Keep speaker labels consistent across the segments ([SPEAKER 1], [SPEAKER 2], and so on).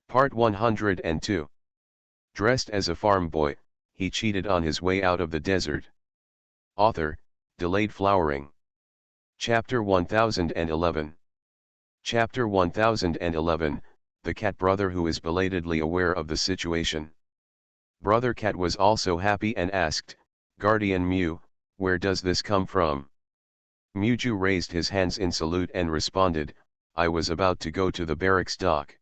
[SPEAKER 1] Part 102. Dressed as a farm boy, he cheated on his way out of the desert. Author, Delayed Flowering. Chapter 1011. Chapter 1011, The Cat Brother who is belatedly aware of the situation. Brother Cat was also happy and asked, "Guardian Mew, where does this come from?" Mewju raised his hands in salute and responded, "I was about to go to the barracks dock.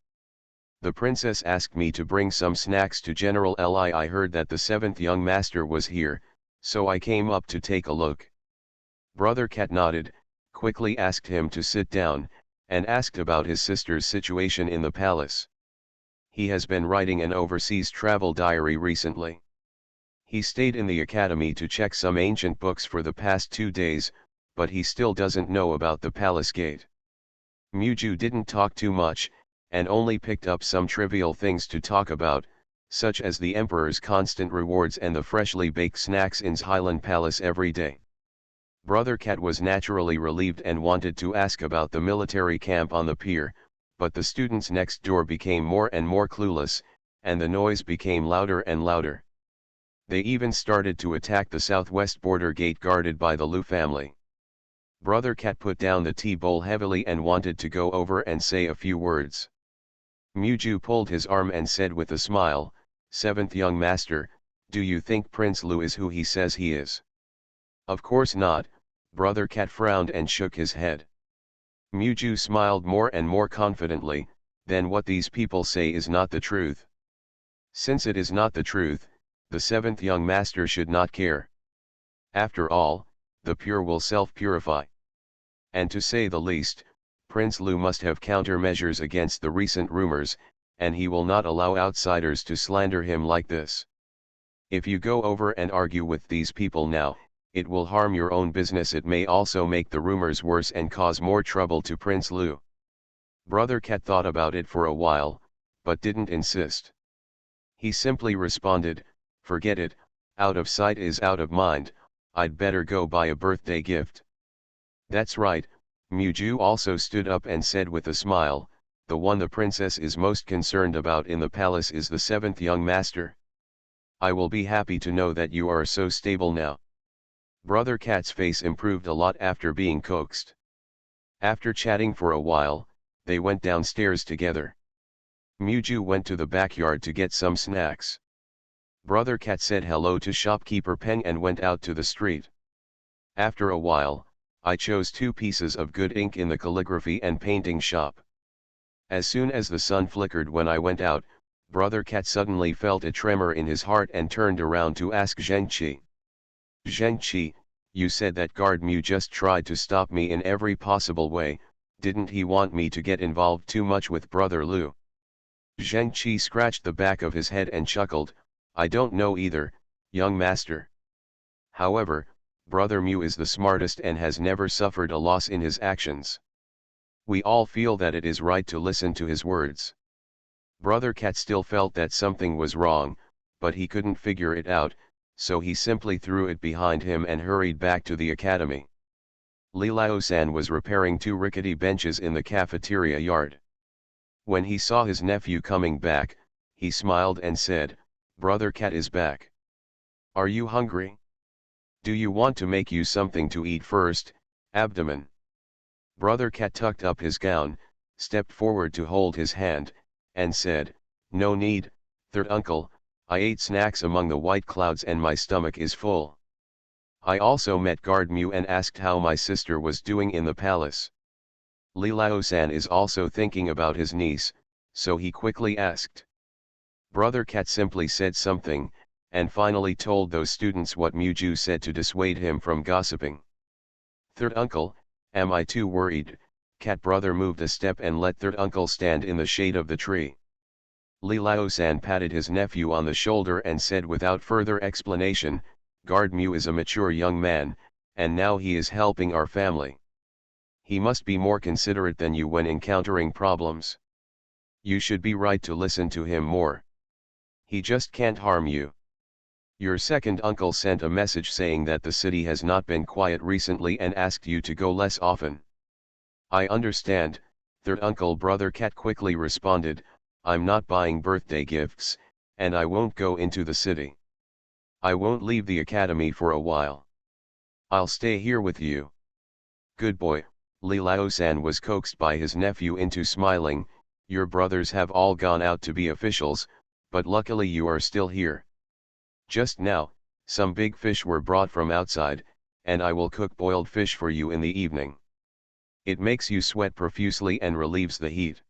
[SPEAKER 1] The princess asked me to bring some snacks to General Li. I heard that the seventh young master was here, so I came up to take a look." Brother Cat nodded, quickly asked him to sit down, and asked about his sister's situation in the palace. He has been writing an overseas travel diary recently. He stayed in the academy to check some ancient books for the past 2 days, but he still doesn't know about the palace gate. Mewju didn't talk too much, and only picked up some trivial things to talk about, such as the emperor's constant rewards and the freshly baked snacks in Highland Palace every day. Brother Cat was naturally relieved and wanted to ask about the military camp on the pier, but the students next door became more and more clueless, and the noise became louder and louder. They even started to attack the southwest border gate guarded by the Lu family. Brother Cat put down the tea bowl heavily and wanted to go over and say a few words. Mewju pulled his arm and said with a smile, "Seventh young master, do you think Prince Lu is who he says he is?" "Of course not," Brother Cat frowned and shook his head. Mewju smiled more and more confidently, "Then what these people say is not the truth. Since it is not the truth, the seventh young master should not care. After all, the pure will self-purify. And to say the least, Prince Lu must have countermeasures against the recent rumors, and he will not allow outsiders to slander him like this. If you go over and argue with these people now, it will harm your own business. It may also make the rumors worse and cause more trouble to Prince Lu." Brother Cat thought about it for a while, but didn't insist. He simply responded, "Forget it, out of sight is out of mind, I'd better go buy a birthday gift." "That's right," Mewju also stood up and said with a smile, "The one the princess is most concerned about in the palace is the seventh young master. I will be happy to know that you are so stable now." Brother Cat's face improved a lot after being coaxed. After chatting for a while, they went downstairs together. Mewju went to the backyard to get some snacks. Brother Cat said hello to shopkeeper Peng and went out to the street. After a while, "I chose 2 pieces of good ink in the calligraphy and painting shop. As soon as the sun flickered when I went out, Brother Cat suddenly felt a tremor in his heart and turned around to ask Zhengqi. "Zhengqi, you said that guard Mew just tried to stop me in every possible way, didn't he want me to get involved too much with Brother Lu?" Zhengqi scratched the back of his head and chuckled, "I don't know either, young master. However, Brother Mew is the smartest and has never suffered a loss in his actions. We all feel that it is right to listen to his words." Brother Cat still felt that something was wrong, but he couldn't figure it out, so he simply threw it behind him and hurried back to the academy. Li Lao-san was repairing 2 rickety benches in the cafeteria yard. When he saw his nephew coming back, he smiled and said, "Brother Cat is back. Are you hungry? Do you want to make you something to eat first, abdomen?" Brother Cat tucked up his gown, stepped forward to hold his hand, and said, "No need, third uncle, I ate snacks among the white clouds and my stomach is full. I also met Guard Mew and asked how my sister was doing in the palace." Li Lao-san is also thinking about his niece, so he quickly asked. Brother Cat simply said something, and finally told those students what Mewju said to dissuade him from gossiping. "Third uncle, am I too worried?" Cat brother moved a step and let third uncle stand in the shade of the tree. Li Lao-san patted his nephew on the shoulder and said without further explanation, "Guard Mew is a mature young man, and now he is helping our family. He must be more considerate than you when encountering problems. You should be right to listen to him more. He just can't harm you. Your second uncle sent a message saying that the city has not been quiet recently and asked you to go less often." "I understand, third uncle." Brother Cat quickly responded, I'm not buying birthday gifts, and I won't go into the city. I won't leave the academy for a while. I'll stay here with you. Good boy, Li Lao-san was coaxed by his nephew into smiling. Your brothers have all gone out to be officials, but luckily you are still here. Just now, some big fish were brought from outside, and I will cook boiled fish for you in the evening. It makes you sweat profusely and relieves the heat.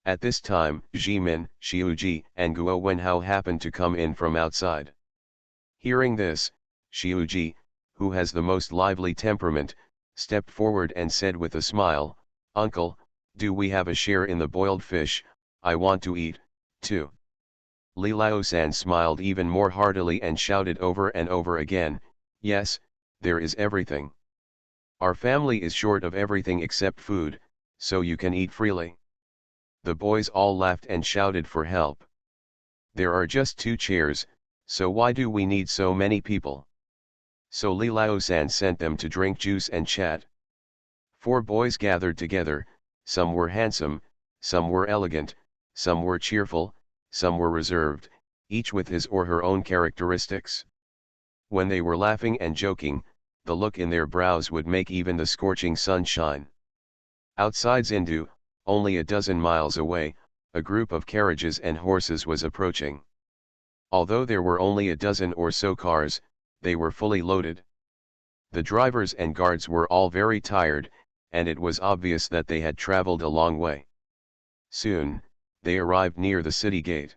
[SPEAKER 1] At this time, Jimin, Xiuji, and Guo Wenhao happened to come in from outside. Hearing this, Xiuji, who has the most lively temperament, stepped forward and said with a smile, "Uncle, do we have a share in the boiled fish? I want to eat, too." Li Lao-san smiled even more heartily and shouted over and over again, "Yes, there is everything. Our family is short of everything except food, so you can eat freely." The boys all laughed and shouted for help. "There are just 2 chairs, so why do we need so many people?" So Li Lao-san sent them to drink juice and chat. 4 boys gathered together, some were handsome, some were elegant, some were cheerful, some were reserved, each with his or her own characteristics. When they were laughing and joking, the look in their brows would make even the scorching sun shine. Outside Zindu, only a dozen miles away, a group of carriages and horses was approaching. Although there were only a dozen or so cars, they were fully loaded. The drivers and guards were all very tired, and it was obvious that they had traveled a long way. Soon, they arrived near the city gate.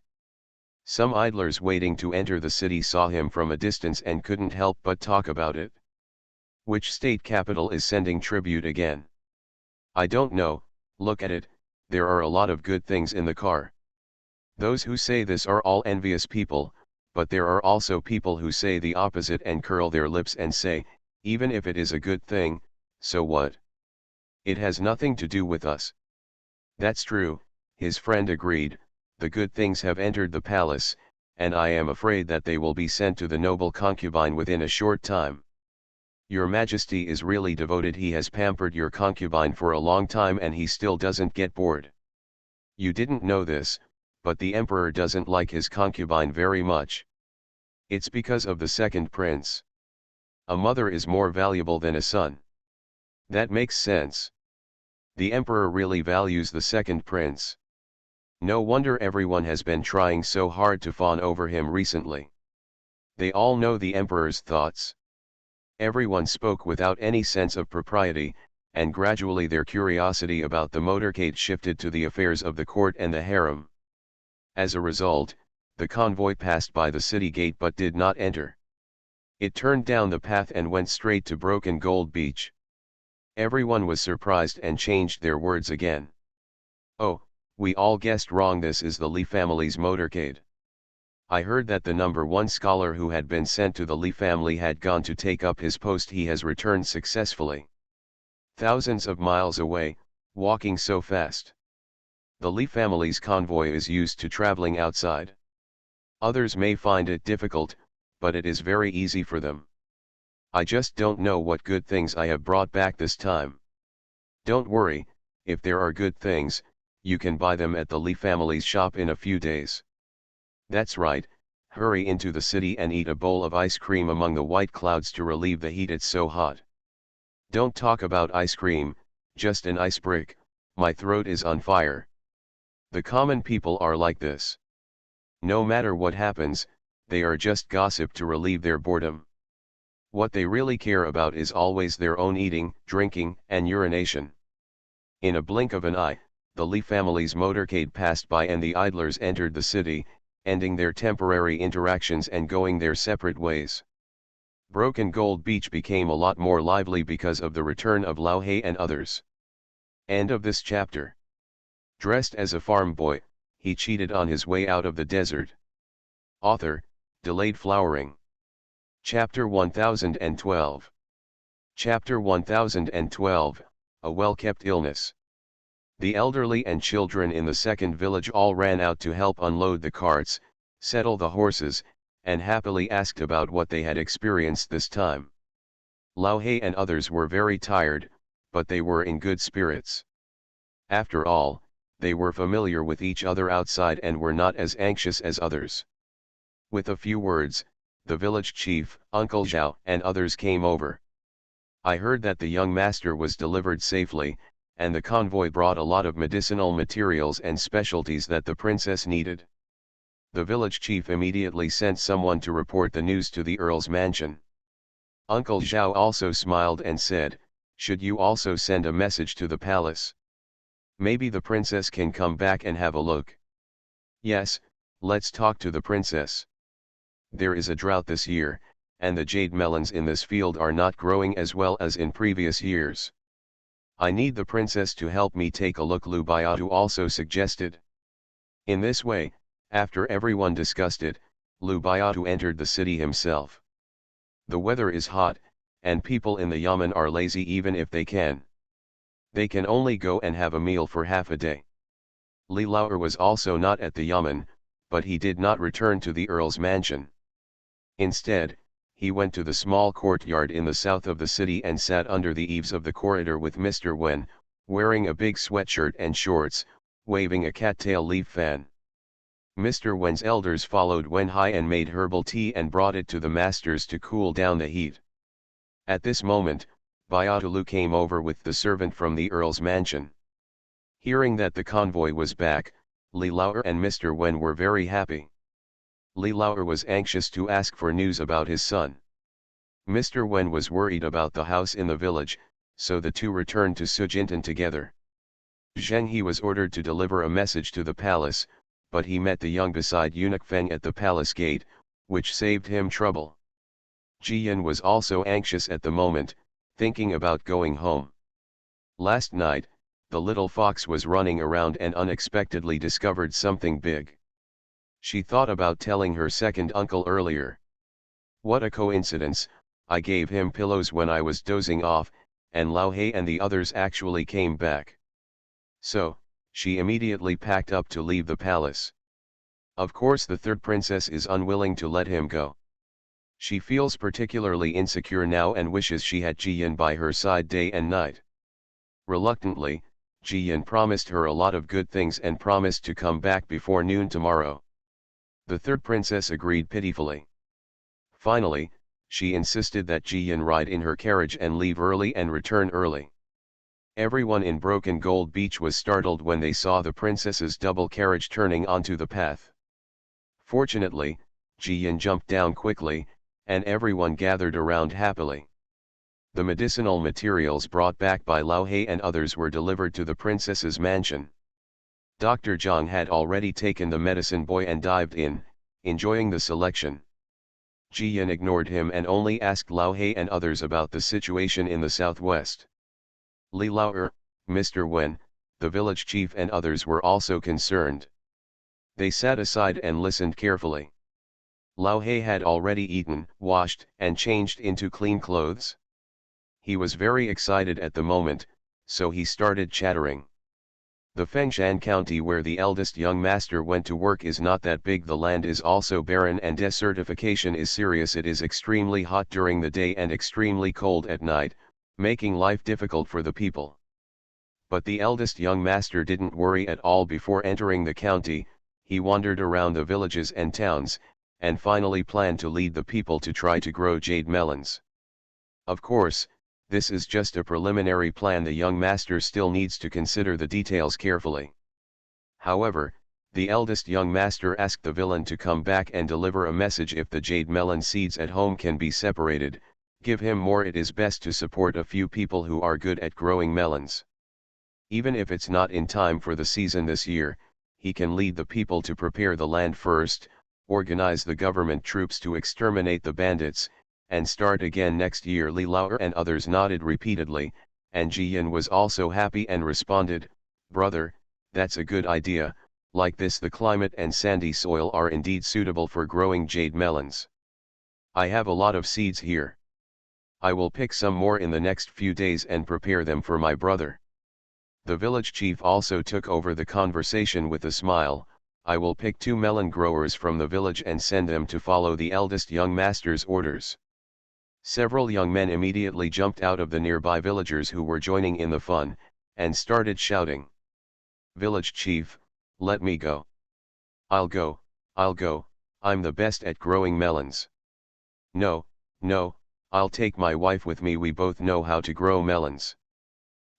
[SPEAKER 1] Some idlers waiting to enter the city saw him from a distance and couldn't help but talk about it. Which state capital is sending tribute again? I don't know, look at it, there are a lot of good things in the car. Those who say this are all envious people, but there are also people who say the opposite and curl their lips and say, even if it is a good thing, so what? It has nothing to do with us. That's true, his friend agreed, the good things have entered the palace, and I am afraid that they will be sent to the noble concubine within a short time. Your Majesty is really devoted. He has pampered your concubine for a long time and he still doesn't get bored. You didn't know this, but the emperor doesn't like his concubine very much. It's because of the second prince. A mother is more valuable than a son. That makes sense. The emperor really values the second prince. No wonder everyone has been trying so hard to fawn over him recently. They all know the emperor's thoughts. Everyone spoke without any sense of propriety, and gradually their curiosity about the motorcade shifted to the affairs of the court and the harem. As a result, the convoy passed by the city gate but did not enter. It turned down the path and went straight to Broken Gold Beach. Everyone was surprised and changed their words again. "Oh, we all guessed wrong. This is the Li family's motorcade. I heard that the number 1 scholar who had been sent to the Li family had gone to take up his post. He has returned successfully. Thousands of miles away, walking so fast. The Li family's convoy is used to traveling outside. Others may find it difficult, but it is very easy for them. I just don't know what good things I have brought back this time. Don't worry, if there are good things, you can buy them at the Li family's shop in a few days. That's right, hurry into the city and eat a bowl of ice cream among the white clouds to relieve the heat. It's so hot. Don't talk about ice cream, just an ice brick, my throat is on fire." The common people are like this. No matter what happens, they are just gossip to relieve their boredom. What they really care about is always their own eating, drinking, and urination. In a blink of an eye, the Li family's motorcade passed by and the idlers entered the city, ending their temporary interactions and going their separate ways. Broken Gold Beach became a lot more lively because of the return of Lao Hei and others. End of this chapter. Dressed as a farm boy, he cheated on his way out of the desert. Author, Delayed Flowering. Chapter 1012. Chapter 1012, A Well-Kept Illness. The elderly and children in the second village all ran out to help unload the carts, settle the horses, and happily asked about what they had experienced this time. Lao Hei and others were very tired, but they were in good spirits. After all, they were familiar with each other outside and were not as anxious as others. With a few words, the village chief, Uncle Zhao, and others came over. I heard that the young master was delivered safely, and the convoy brought a lot of medicinal materials and specialties that the princess needed. The village chief immediately sent someone to report the news to the earl's mansion. Uncle Zhao also smiled and said, "Should you also send a message to the palace? Maybe the princess can come back and have a look." "Yes, let's talk to the princess. There is a drought this year, and the jade melons in this field are not growing as well as in previous years. I need the princess to help me take a look," Lu Biatu also suggested. In this way, after everyone discussed it, Lu Biatu entered the city himself. The weather is hot, and people in the yamen are lazy even if they can. They can only go and have a meal for half a day. Li Laoer was also not at the yamen, but he did not return to the earl's mansion. Instead, he went to the small courtyard in the south of the city and sat under the eaves of the corridor with Mr. Wen, wearing a big sweatshirt and shorts, waving a cattail leaf fan. Mr. Wen's elders followed Wen Hai and made herbal tea and brought it to the masters to cool down the heat. At this moment, Biatulu came over with the servant from the earl's mansion. Hearing that the convoy was back, Li Laoer and Mr. Wen were very happy. Li Laoer was anxious to ask for news about his son. Mr. Wen was worried about the house in the village, so the two returned to Sujintan together. Zheng He was ordered to deliver a message to the palace, but he met the young beside eunuch Feng at the palace gate, which saved him trouble. Jiyan was also anxious at the moment, thinking about going home. Last night, the little fox was running around and unexpectedly discovered something big. She thought about telling her second uncle earlier. "What a coincidence, I gave him pillows when I was dozing off, and Lao He and the others actually came back." So, she immediately packed up to leave the palace. Of course the third princess is unwilling to let him go. She feels particularly insecure now and wishes she had Jiyan by her side day and night. Reluctantly, Jiyan promised her a lot of good things and promised to come back before noon tomorrow. The third princess agreed pitifully. Finally, she insisted that Jiyan ride in her carriage and leave early and return early. Everyone in Broken Gold Beach was startled when they saw the princess's double carriage turning onto the path. Fortunately, Jiyan jumped down quickly, and everyone gathered around happily. The medicinal materials brought back by Lao He and others were delivered to the princess's mansion. Dr. Zhang had already taken the medicine boy and dived in, enjoying the selection. Jiyan ignored him and only asked Lao He and others about the situation in the southwest. Li Laoer, Mr. Wen, the village chief and others were also concerned. They sat aside and listened carefully. Lao He had already eaten, washed, and changed into clean clothes. He was very excited at the moment, so he started chattering. The Fengshan County where the eldest young master went to work is not that big. The land is also barren and desertification is serious. It is extremely hot during the day and extremely cold at night, making life difficult for the people. But the eldest young master didn't worry at all before entering the county. He wandered around the villages and towns, and finally planned to lead the people to try to grow jade melons. Of course, this is just a preliminary plan. The young master still needs to consider the details carefully. However, the eldest young master asked the villain to come back and deliver a message. If the jade melon seeds at home can be separated, give him more. It is best to support a few people who are good at growing melons. Even if it's not in time for the season this year, he can lead the people to prepare the land first, organize the government troops to exterminate the bandits, and start again next year. Li Laoer and others nodded repeatedly, and Jiyan was also happy and responded, "Brother, that's a good idea. Like this the climate and sandy soil are indeed suitable for growing jade melons. I have a lot of seeds here. I will pick some more in the next few days and prepare them for my brother." The village chief also took over the conversation with a smile. "I will pick 2 melon growers from the village and send them to follow the eldest young master's orders." Several young men immediately jumped out of the nearby villagers who were joining in the fun, and started shouting. Village chief, let me go. I'll go, I'm the best at growing melons. No, no, I'll take my wife with me, we both know how to grow melons.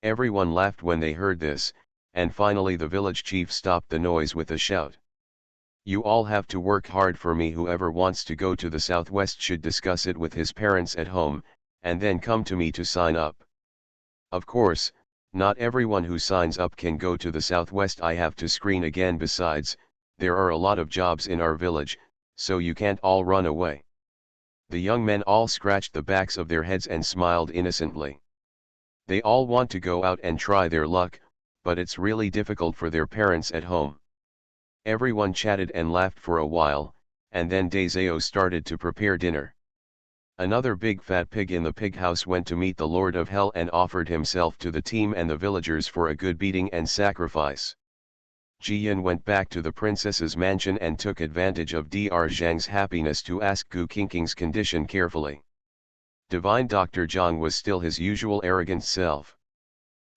[SPEAKER 1] Everyone laughed when they heard this, and finally the village chief stopped the noise with a shout. You all have to work hard for me. Whoever wants to go to the southwest should discuss it with his parents at home, and then come to me to sign up. Of course, not everyone who signs up can go to the southwest. I have to screen again. Besides, there are a lot of jobs in our village, so you can't all run away. The young men all scratched the backs of their heads and smiled innocently. They all want to go out and try their luck, but it's really difficult for their parents at home. Everyone chatted and laughed for a while, and then Deseo started to prepare dinner. Another big fat pig in the pig house went to meet the Lord of Hell and offered himself to the team and the villagers for a good beating and sacrifice. Jiyan went back to the princess's mansion and took advantage of Dr. Zhang's happiness to ask Gu Qingqing's condition carefully. Divine Dr. Zhang was still his usual arrogant self.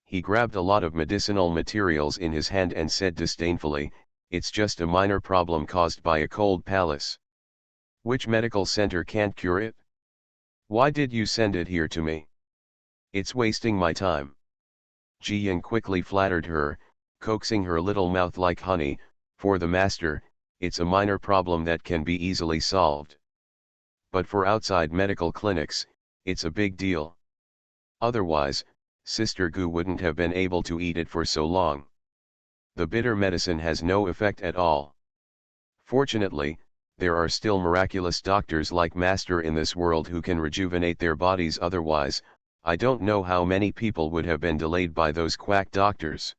[SPEAKER 1] He grabbed a lot of medicinal materials in his hand and said disdainfully, "It's just a minor problem caused by a cold palace. Which medical center can't cure it? Why did you send it here to me? It's wasting my time." Jiyan quickly flattered her, coaxing her little mouth like honey, "For the master, it's a minor problem that can be easily solved. But for outside medical clinics, it's a big deal. Otherwise, Sister Gu wouldn't have been able to eat it for so long. The bitter medicine has no effect at all. Fortunately, there are still miraculous doctors like Master in this world who can rejuvenate their bodies. Otherwise, I don't know how many people would have been delayed by those quack doctors."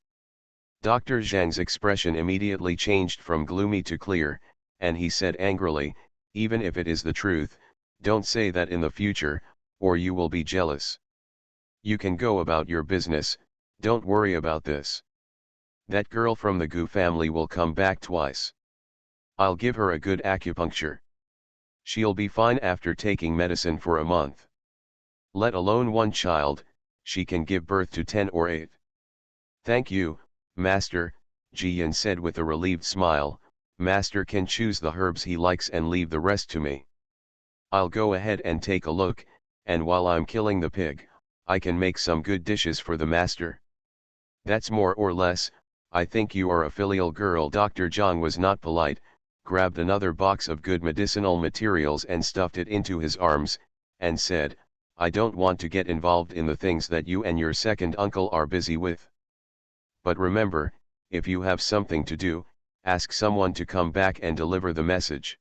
[SPEAKER 1] Dr. Zhang's expression immediately changed from gloomy to clear, and he said angrily, "Even if it is the truth, don't say that in the future, or you will be jealous. You can go about your business, don't worry about this. That girl from the Gu family will come back twice. I'll give her a good acupuncture. She'll be fine after taking medicine for a month. Let alone one child, she can give birth to 10 or 8. Thank you, Master," Jiyan said with a relieved smile. "Master can choose the herbs he likes and leave the rest to me. I'll go ahead and take a look, and while I'm killing the pig, I can make some good dishes for the master." "That's more or less, I think you are a filial girl." Dr. Zhang was not polite, grabbed another box of good medicinal materials and stuffed it into his arms, and said, "I don't want to get involved in the things that you and your second uncle are busy with. But remember, if you have something to do, ask someone to come back and deliver the message.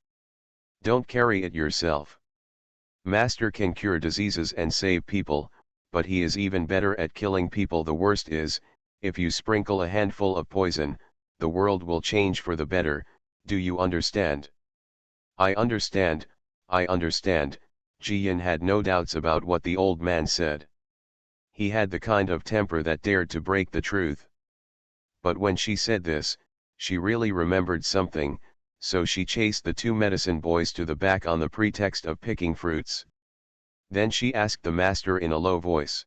[SPEAKER 1] Don't carry it yourself. Master can cure diseases and save people, but he is even better at killing people. The worst is, if you sprinkle a handful of poison, the world will change for the better. Do you understand?" I understand," Jiyan had no doubts about what the old man said. He had the kind of temper that dared to break the truth. But when she said this, she really remembered something, so she chased the 2 medicine boys to the back on the pretext of picking fruits. Then she asked the master in a low voice,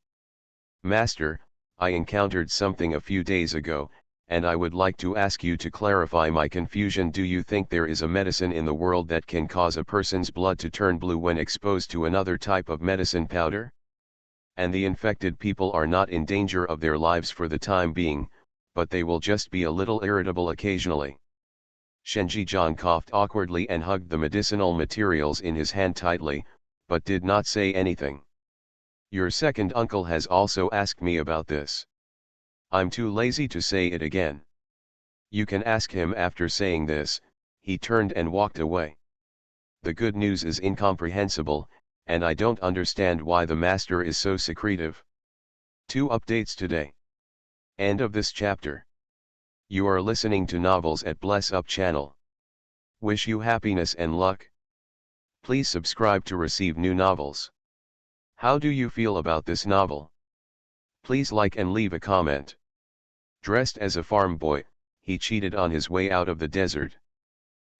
[SPEAKER 1] "Master, I encountered something a few days ago, and I would like to ask you to clarify my confusion. Do you think there is a medicine in the world that can cause a person's blood to turn blue when exposed to another type of medicine powder? And the infected people are not in danger of their lives for the time being, but they will just be a little irritable occasionally." Shenji Zhang coughed awkwardly and hugged the medicinal materials in his hand tightly, but did not say anything. "Your second uncle has also asked me about this. I'm too lazy to say it again. You can ask him." After saying this, he turned and walked away. The good news is incomprehensible, and I don't understand why the master is so secretive. 2 updates today. End of this chapter. You are listening to Novels at Bless Up channel. Wish you happiness and luck. Please subscribe to receive new novels. How do you feel about this novel? Please like and leave a comment. Dressed as a farm boy, he cheated on his way out of the desert.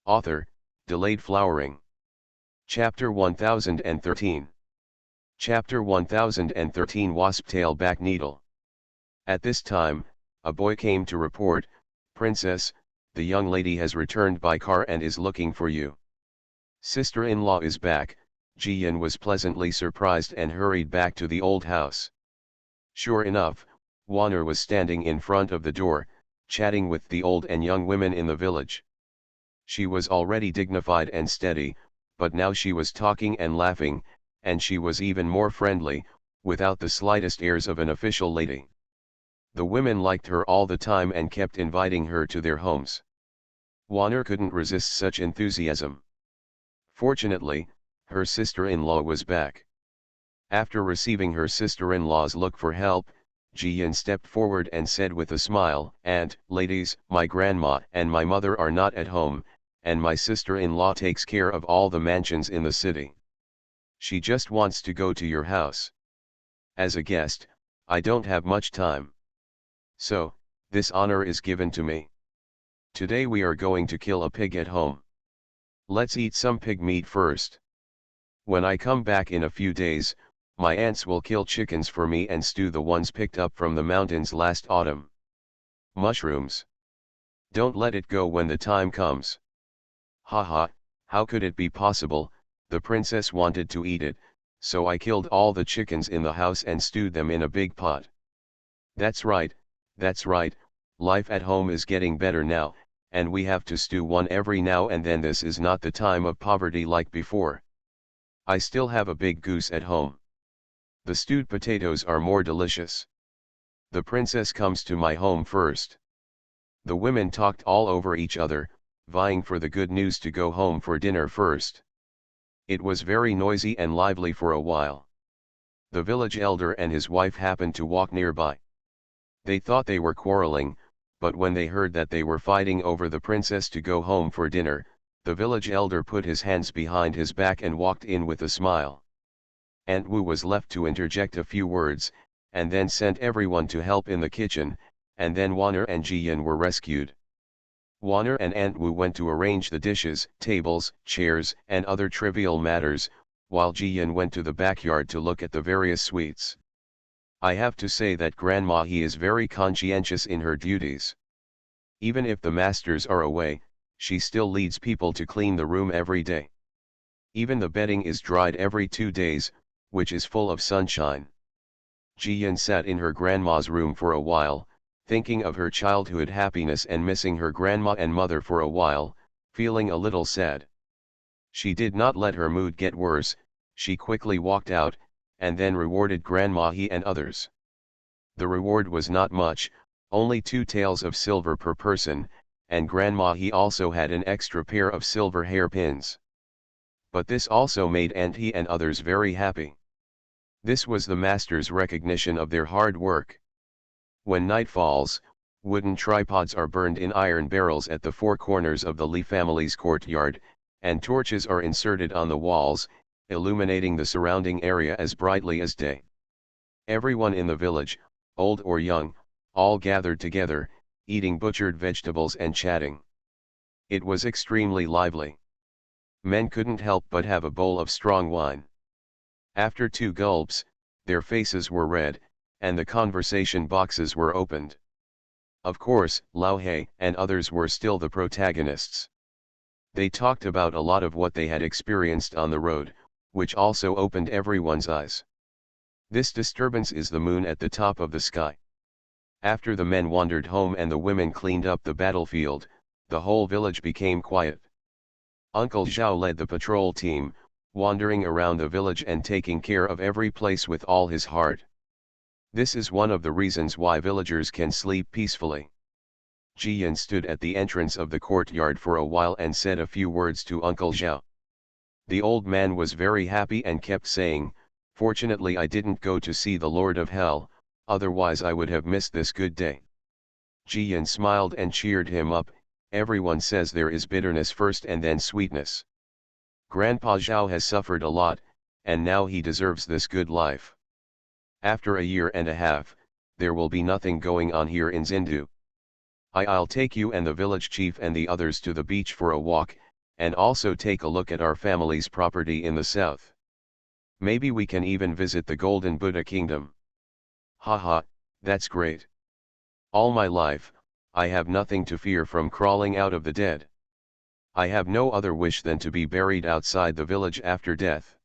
[SPEAKER 1] Author, Delayed Flowering. Chapter 1013. Chapter 1013 Wasp Tail Back Needle. At this time, a boy came to report, Princess, the young lady has returned by car and is looking for you. Sister-in-law is back. Jiyan was pleasantly surprised and hurried back to the old house. Sure enough, Wanner was standing in front of the door, chatting with the old and young women in the village. She was already dignified and steady, but now she was talking and laughing, and she was even more friendly, without the slightest airs of an official lady. The women liked her all the time and kept inviting her to their homes. Wanner couldn't resist such enthusiasm. Fortunately, her sister-in-law was back. After receiving her sister-in-law's look for help, Jiyan stepped forward and said with a smile, "Aunt, ladies, my grandma and my mother are not at home, and my sister-in-law takes care of all the mansions in the city. She just wants to go to your house. As a guest, I don't have much time. So, this honor is given to me. Today we are going to kill a pig at home. Let's eat some pig meat first. When I come back in a few days, my aunts will kill chickens for me and stew the ones picked up from the mountains last autumn. Mushrooms. Don't let it go when the time comes." Haha, how could it be possible? The princess wanted to eat it, so I killed all the chickens in the house and stewed them in a big pot. That's right, life at home is getting better now, and we have to stew one every now and then. This is not the time of poverty like before. I still have a big goose at home. The stewed potatoes are more delicious. The princess comes to my home first." The women talked all over each other, vying for the good news to go home for dinner first. It was very noisy and lively for a while. The village elder and his wife happened to walk nearby. They thought they were quarreling, but when they heard that they were fighting over the princess to go home for dinner, the village elder put his hands behind his back and walked in with a smile. Aunt Wu was left to interject a few words, and then sent everyone to help in the kitchen, and then Wanner and Jiyan were rescued. Wanner and Aunt Wu went to arrange the dishes, tables, chairs, and other trivial matters, while Jiyan went to the backyard to look at the various sweets. I have to say that Grandma he is very conscientious in her duties. Even if the masters are away, she still leads people to clean the room every day. Even the bedding is dried every 2 days, which is full of sunshine. Jiyan sat in her grandma's room for a while, thinking of her childhood happiness and missing her grandma and mother for a while, feeling a little sad. She did not let her mood get worse, she quickly walked out, and then rewarded Grandma he and others. The reward was not much, only 2 taels of silver per person, and Grandma he also had an extra pair of silver hairpins. But this also made Aunt he and others very happy. This was the master's recognition of their hard work. When night falls, wooden tripods are burned in iron barrels at the 4 corners of the Li family's courtyard, and torches are inserted on the walls, illuminating the surrounding area as brightly as day. Everyone in the village, old or young, all gathered together, eating butchered vegetables and chatting. It was extremely lively. Men couldn't help but have a bowl of strong wine. After 2 gulps, their faces were red, and the conversation boxes were opened. Of course, Lao He and others were still the protagonists. They talked about a lot of what they had experienced on the road, which also opened everyone's eyes. This disturbance is the moon at the top of the sky. After the men wandered home and the women cleaned up the battlefield, the whole village became quiet. Uncle Zhao led the patrol team, wandering around the village and taking care of every place with all his heart. This is one of the reasons why villagers can sleep peacefully. Jiyan stood at the entrance of the courtyard for a while and said a few words to Uncle Zhao. The old man was very happy and kept saying, "Fortunately I didn't go to see the Lord of Hell, otherwise I would have missed this good day." Jiyan smiled and cheered him up. Everyone says there is bitterness first and then sweetness. Grandpa Zhao has suffered a lot, and now he deserves this good life. After a year and a half, there will be nothing going on here in Zindu. I'll take you and the village chief and the others to the beach for a walk, and also take a look at our family's property in the south. Maybe we can even visit the Golden Buddha Kingdom. Haha, that's great. All my life, I have nothing to fear from crawling out of the dead. I have no other wish than to be buried outside the village after death.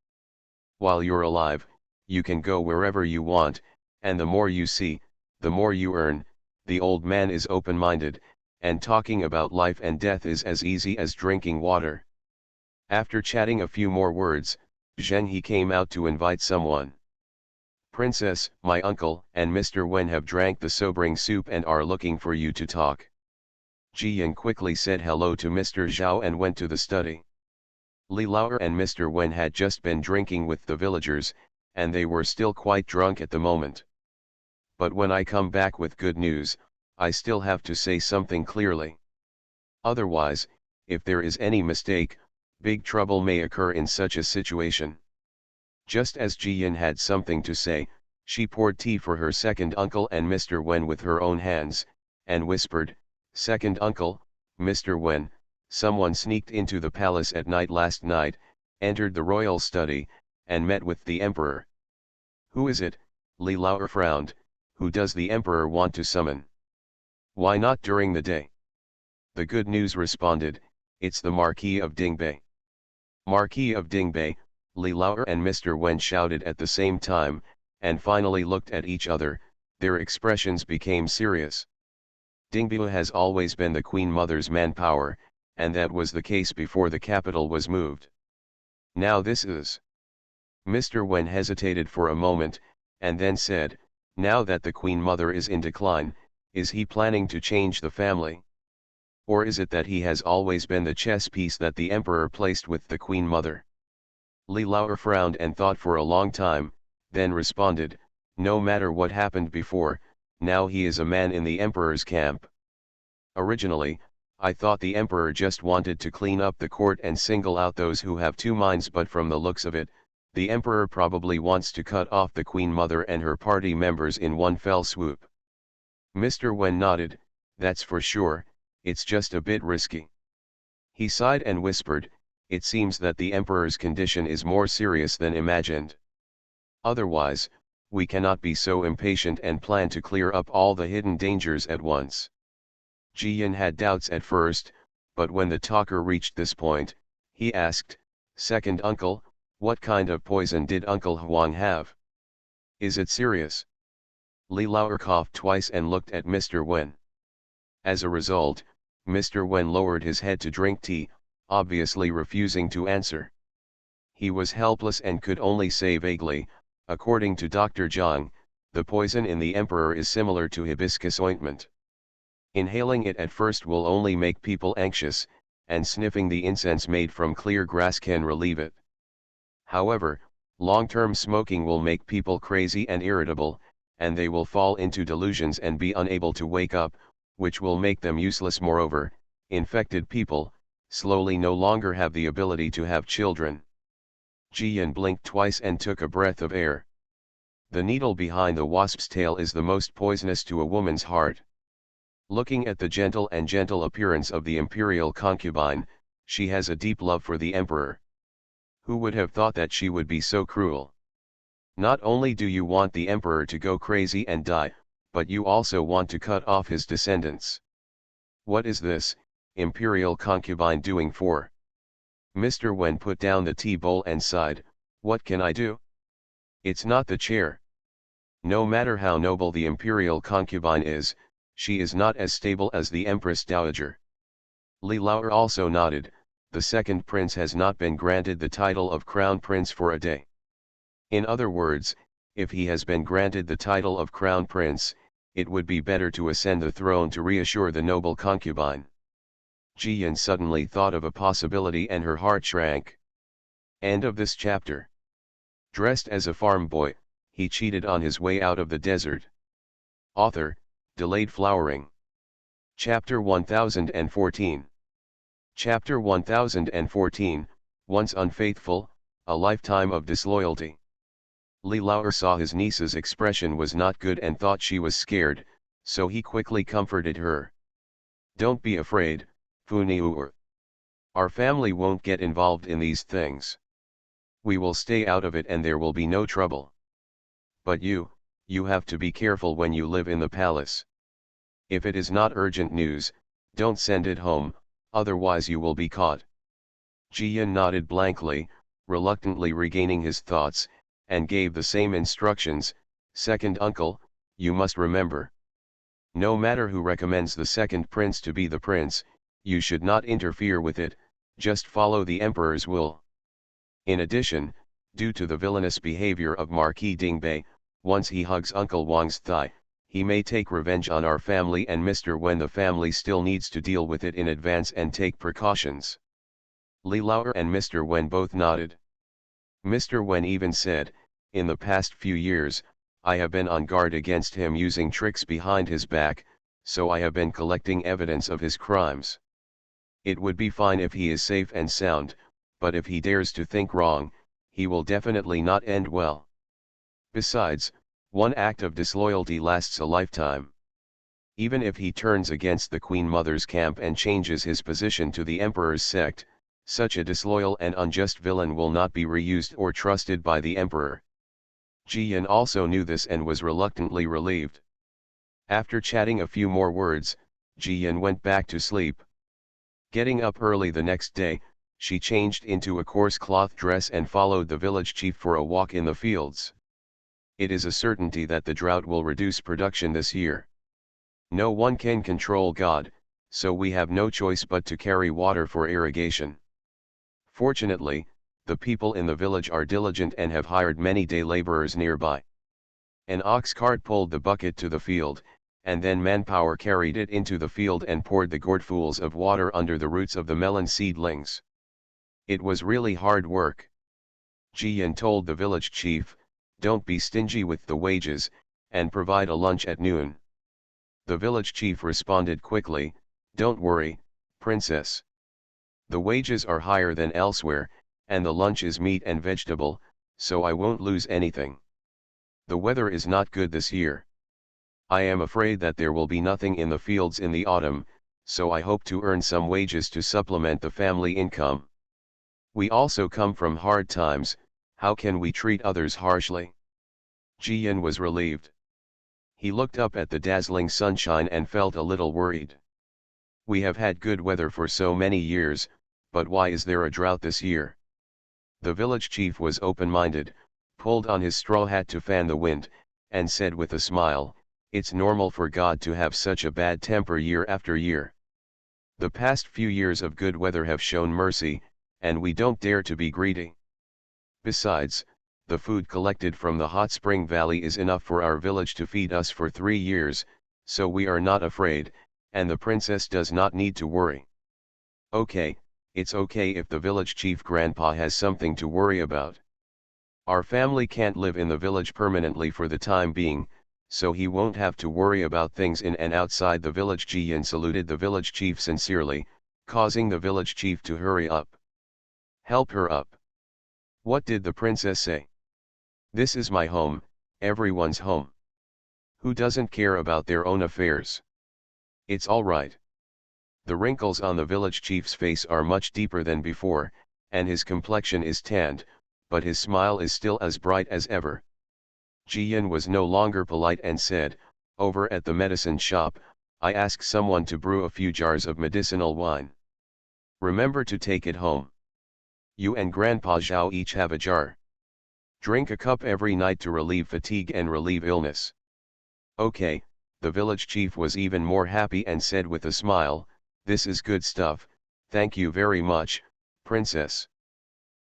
[SPEAKER 1] While you're alive, you can go wherever you want, and the more you see, the more you earn. The old man is open-minded, and talking about life and death is as easy as drinking water. After chatting a few more words, Zheng He came out to invite someone. Princess, my uncle and Mr. Wen have drank the sobering soup and are looking for you to talk. Ji Yin quickly said hello to Mr. Zhao and went to the study. Li Laoer and Mr. Wen had just been drinking with the villagers, and they were still quite drunk at the moment. But when I come back with good news, I still have to say something clearly. Otherwise, if there is any mistake, big trouble may occur in such a situation. Just as Ji Yin had something to say, she poured tea for her second uncle and Mr. Wen with her own hands, and whispered, "Second uncle, Mr. Wen, someone sneaked into the palace at night last night, entered the royal study, and met with the emperor." "Who is it?" Li Laoer frowned. "Who does the emperor want to summon? Why not during the day?" The good news responded, "It's the Marquis of Dingbei." "Marquis of Dingbei," Li Laoer and Mr. Wen shouted at the same time, and finally looked at each other. Their expressions became serious. Dingbei has always been the Queen Mother's manpower, and that was the case before the capital was moved. Now this is. Mr. Wen hesitated for a moment, and then said, "Now that the Queen Mother is in decline, is he planning to change the family? Or is it that he has always been the chess piece that the emperor placed with the Queen Mother?" Li Laoer frowned and thought for a long time, then responded, "No matter what happened before, now he is a man in the emperor's camp. Originally, I thought the emperor just wanted to clean up the court and single out those who have two minds, but from the looks of it, the emperor probably wants to cut off the Queen Mother and her party members in one fell swoop." Mr. Wen nodded, "That's for sure, it's just a bit risky." He sighed and whispered, "It seems that the emperor's condition is more serious than imagined. Otherwise, we cannot be so impatient and plan to clear up all the hidden dangers at once." Ji Yin had doubts at first, but when the talker reached this point, he asked, "Second uncle, what kind of poison did Uncle Huang have? Is it serious?" Li Laoer coughed twice and looked at Mr. Wen. As a result, Mr. Wen lowered his head to drink tea, obviously refusing to answer. He was helpless and could only say vaguely, "According to Dr. Zhang, the poison in the emperor is similar to hibiscus ointment. Inhaling it at first will only make people anxious, and sniffing the incense made from clear grass can relieve it. However, long-term smoking will make people crazy and irritable, and they will fall into delusions and be unable to wake up, which will make them useless. Moreover, infected people, slowly no longer have the ability to have children." Ji Yin blinked twice and took a breath of air. "The needle behind the wasp's tail is the most poisonous to a woman's heart." Looking at the gentle appearance of the imperial concubine, she has a deep love for the emperor. Who would have thought that she would be so cruel? Not only do you want the emperor to go crazy and die, but you also want to cut off his descendants. What is this imperial concubine doing for? Mr. Wen put down the tea bowl and sighed, "What can I do? It's not the chair. No matter how noble the imperial concubine is, she is not as stable as the Empress Dowager." Li Laoer also nodded, "The second prince has not been granted the title of crown prince for a day. In other words, if he has been granted the title of crown prince, it would be better to ascend the throne to reassure the noble concubine." Ji Yin suddenly thought of a possibility and her heart shrank. End of this chapter. Dressed as a farm boy, he cheated on his way out of the desert. Author, Delayed Flowering. Chapter 1014. Chapter 1014, Once Unfaithful, A Lifetime of Disloyalty. Li Laoer saw his niece's expression was not good and thought she was scared, so he quickly comforted her. "Don't be afraid, Fu Niuer. Our family won't get involved in these things. We will stay out of it and there will be no trouble. But you have to be careful when you live in the palace. If it is not urgent news, don't send it home, otherwise you will be caught. Jiyan nodded blankly, reluctantly regaining his thoughts, and gave the same instructions. Second uncle, you must remember. No matter who recommends the second prince to be the prince, you should not interfere with it, just follow the emperor's will. In addition, due to the villainous behavior of Marquis Dingbei, once he hugs Uncle Wang's thigh, he may take revenge on our family and Mr. Wen. The family still needs to deal with it in advance and take precautions. Li Lauer and Mr. Wen both nodded. Mr. Wen even said, in the past few years, I have been on guard against him using tricks behind his back, so I have been collecting evidence of his crimes. It would be fine if he is safe and sound, but if he dares to think wrong, he will definitely not end well. Besides, one act of disloyalty lasts a lifetime. Even if he turns against the Queen Mother's camp and changes his position to the Emperor's sect, such a disloyal and unjust villain will not be reused or trusted by the Emperor. Jiyan also knew this and was reluctantly relieved. After chatting a few more words, Jiyan went back to sleep. Getting up early the next day, she changed into a coarse cloth dress and followed the village chief for a walk in the fields. It is a certainty that the drought will reduce production this year. No one can control God, so we have no choice but to carry water for irrigation. Fortunately, the people in the village are diligent and have hired many day laborers nearby. An ox cart pulled the bucket to the field, and then manpower carried it into the field and poured the gourdfuls of water under the roots of the melon seedlings. It was really hard work. Jiyan told the village chief, don't be stingy with the wages, and provide a lunch at noon. The village chief responded quickly, don't worry, princess. The wages are higher than elsewhere, and the lunch is meat and vegetable, so I won't lose anything. The weather is not good this year. I am afraid that there will be nothing in the fields in the autumn, so I hope to earn some wages to supplement the family income. We also come from hard times, how can we treat others harshly? Jiyan was relieved. He looked up at the dazzling sunshine and felt a little worried. We have had good weather for so many years, but why is there a drought this year? The village chief was open-minded, pulled on his straw hat to fan the wind, and said with a smile, it's normal for God to have such a bad temper year after year. The past few years of good weather have shown mercy, and we don't dare to be greedy. Besides, the food collected from the hot spring valley is enough for our village to feed us for 3 years, so we are not afraid, and the princess does not need to worry. Okay, it's okay if the village chief grandpa has something to worry about. Our family can't live in the village permanently for the time being, so he won't have to worry about things in and outside the village. Jiyan saluted the village chief sincerely, causing the village chief to hurry up. Help her up. What did the princess say? This is my home, everyone's home. Who doesn't care about their own affairs? It's all right. The wrinkles on the village chief's face are much deeper than before, and his complexion is tanned, but his smile is still as bright as ever. Jiyan was no longer polite and said, over at the medicine shop, I asked someone to brew a few jars of medicinal wine. Remember to take it home. You and Grandpa Zhao each have a jar. Drink a cup every night to relieve fatigue and relieve illness. Okay, the village chief was even more happy and said with a smile, this is good stuff, thank you very much, princess.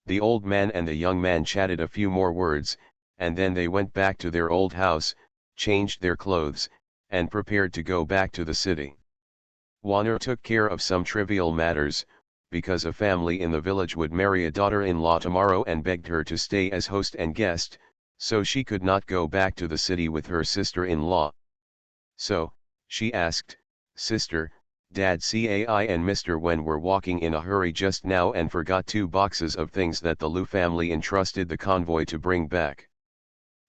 [SPEAKER 1] The old man and the young man chatted a few more words, and then they went back to their old house, changed their clothes, and prepared to go back to the city. Wanner took care of some trivial matters, because a family in the village would marry a daughter-in-law tomorrow and begged her to stay as host and guest, so she could not go back to the city with her sister-in-law. So, she asked, Sister, Dad Cai and Mr. Wen were walking in a hurry just now and forgot 2 boxes of things that the Lu family entrusted the convoy to bring back.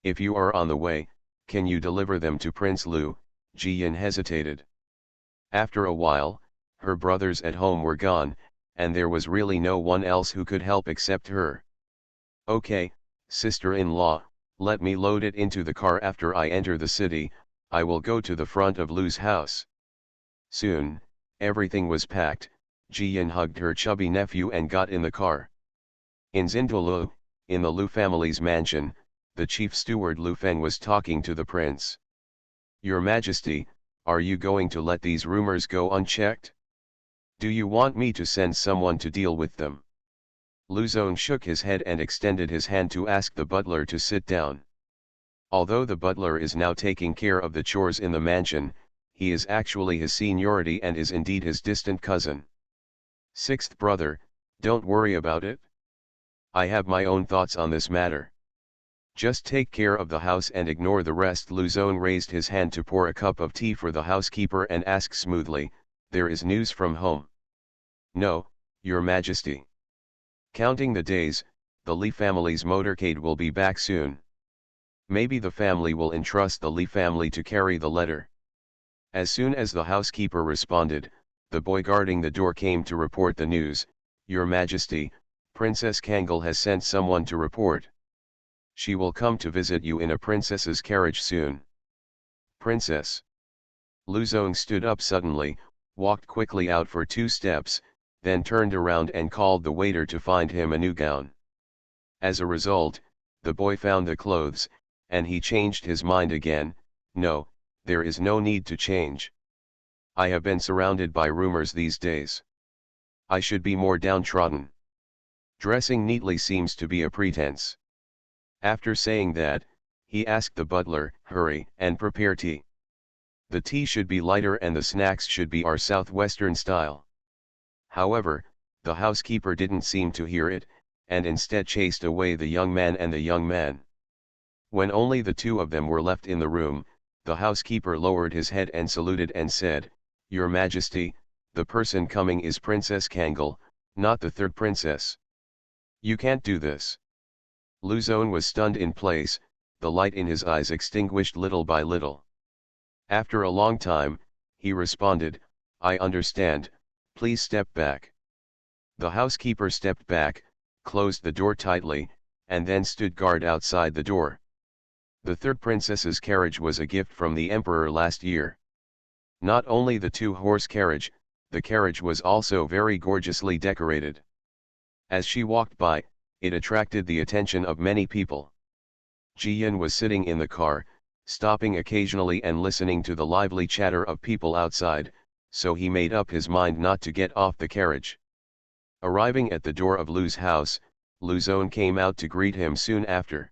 [SPEAKER 1] If you are on the way, can you deliver them to Prince Lu? Jiyan hesitated. After a while, her brothers at home were gone, and there was really no one else who could help except her. Okay, sister-in-law, let me load it into the car after I enter the city, I will go to the front of Lu's house. Soon, everything was packed. Jiyan hugged her chubby nephew and got in the car. In Zindulu, in the Lu family's mansion, the chief steward Lu Feng was talking to the prince. "Your Majesty, are you going to let these rumors go unchecked? Do you want me to send someone to deal with them?" Lu Zong shook his head and extended his hand to ask the butler to sit down. Although the butler is now taking care of the chores in the mansion, he is actually his seniority and is indeed his distant cousin. "Sixth brother, don't worry about it. I have my own thoughts on this matter. Just take care of the house and ignore the rest." Lu Zong raised his hand to pour a cup of tea for the housekeeper and asked smoothly, "There is news from home?" "No, Your Majesty. Counting the days, the Li family's motorcade will be back soon. Maybe the family will entrust the Li family to carry the letter." As soon as the housekeeper responded, the boy guarding the door came to report the news. "Your Majesty, Princess Kangol has sent someone to report. She will come to visit you in a princess's carriage soon." "Princess?" Lu Zong stood up suddenly, walked quickly out for 2 steps, then turned around and called the waiter to find him a new gown. As a result, the boy found the clothes, and he changed his mind again. "No, there is no need to change. I have been surrounded by rumors these days. I should be more downtrodden. Dressing neatly seems to be a pretense." After saying that, he asked the butler, "Hurry and prepare tea. The tea should be lighter and the snacks should be our southwestern style." However, the housekeeper didn't seem to hear it, and instead chased away the young man and the young man. When only the two of them were left in the room, the housekeeper lowered his head and saluted and said, "Your Majesty, the person coming is Princess Kangol, not the third princess. You can't do this." Lu Zong was stunned in place, the light in his eyes extinguished little by little. After a long time, he responded, "I understand, please step back." The housekeeper stepped back, closed the door tightly, and then stood guard outside the door. The third princess's carriage was a gift from the emperor last year. Not only the 2-horse carriage, the carriage was also very gorgeously decorated. As she walked by, it attracted the attention of many people. Jiyan was sitting in the car, stopping occasionally and listening to the lively chatter of people outside, so he made up his mind not to get off the carriage. Arriving at the door of Lu's house, Lu Zong came out to greet him soon after.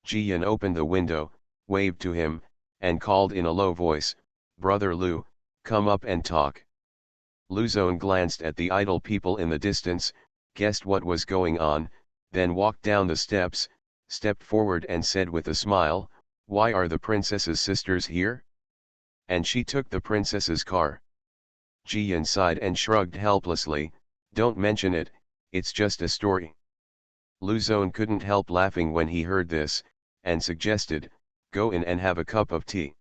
[SPEAKER 1] Jiyan opened the window, waved to him, and called in a low voice, "Brother Lu, come up and talk." Lu Zong glanced at the idle people in the distance, guessed what was going on, then walked down the steps, stepped forward and said with a smile, "Why are the princess's sisters here?" And she took the princess's car. Jiyan sighed and shrugged helplessly, "Don't mention it, it's just a story." Lu Zong couldn't help laughing when he heard this, and suggested, "Go in and have a cup of tea."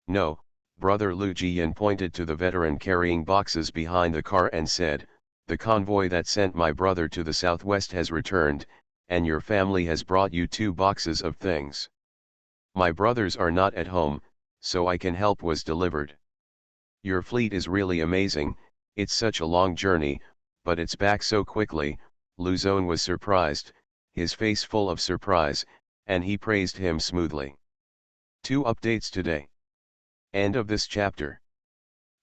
[SPEAKER 1] "No, Brother Lu." Jiyan pointed to the veteran carrying boxes behind the car and said, "The convoy that sent my brother to the southwest has returned, and your family has brought you 2 boxes of things. My brothers are not at home, so I can help." Was delivered. "Your fleet is really amazing, it's such a long journey, but it's back so quickly." Lu Zong was surprised, his face full of surprise, and he praised him smoothly. 2 updates today. End of this chapter.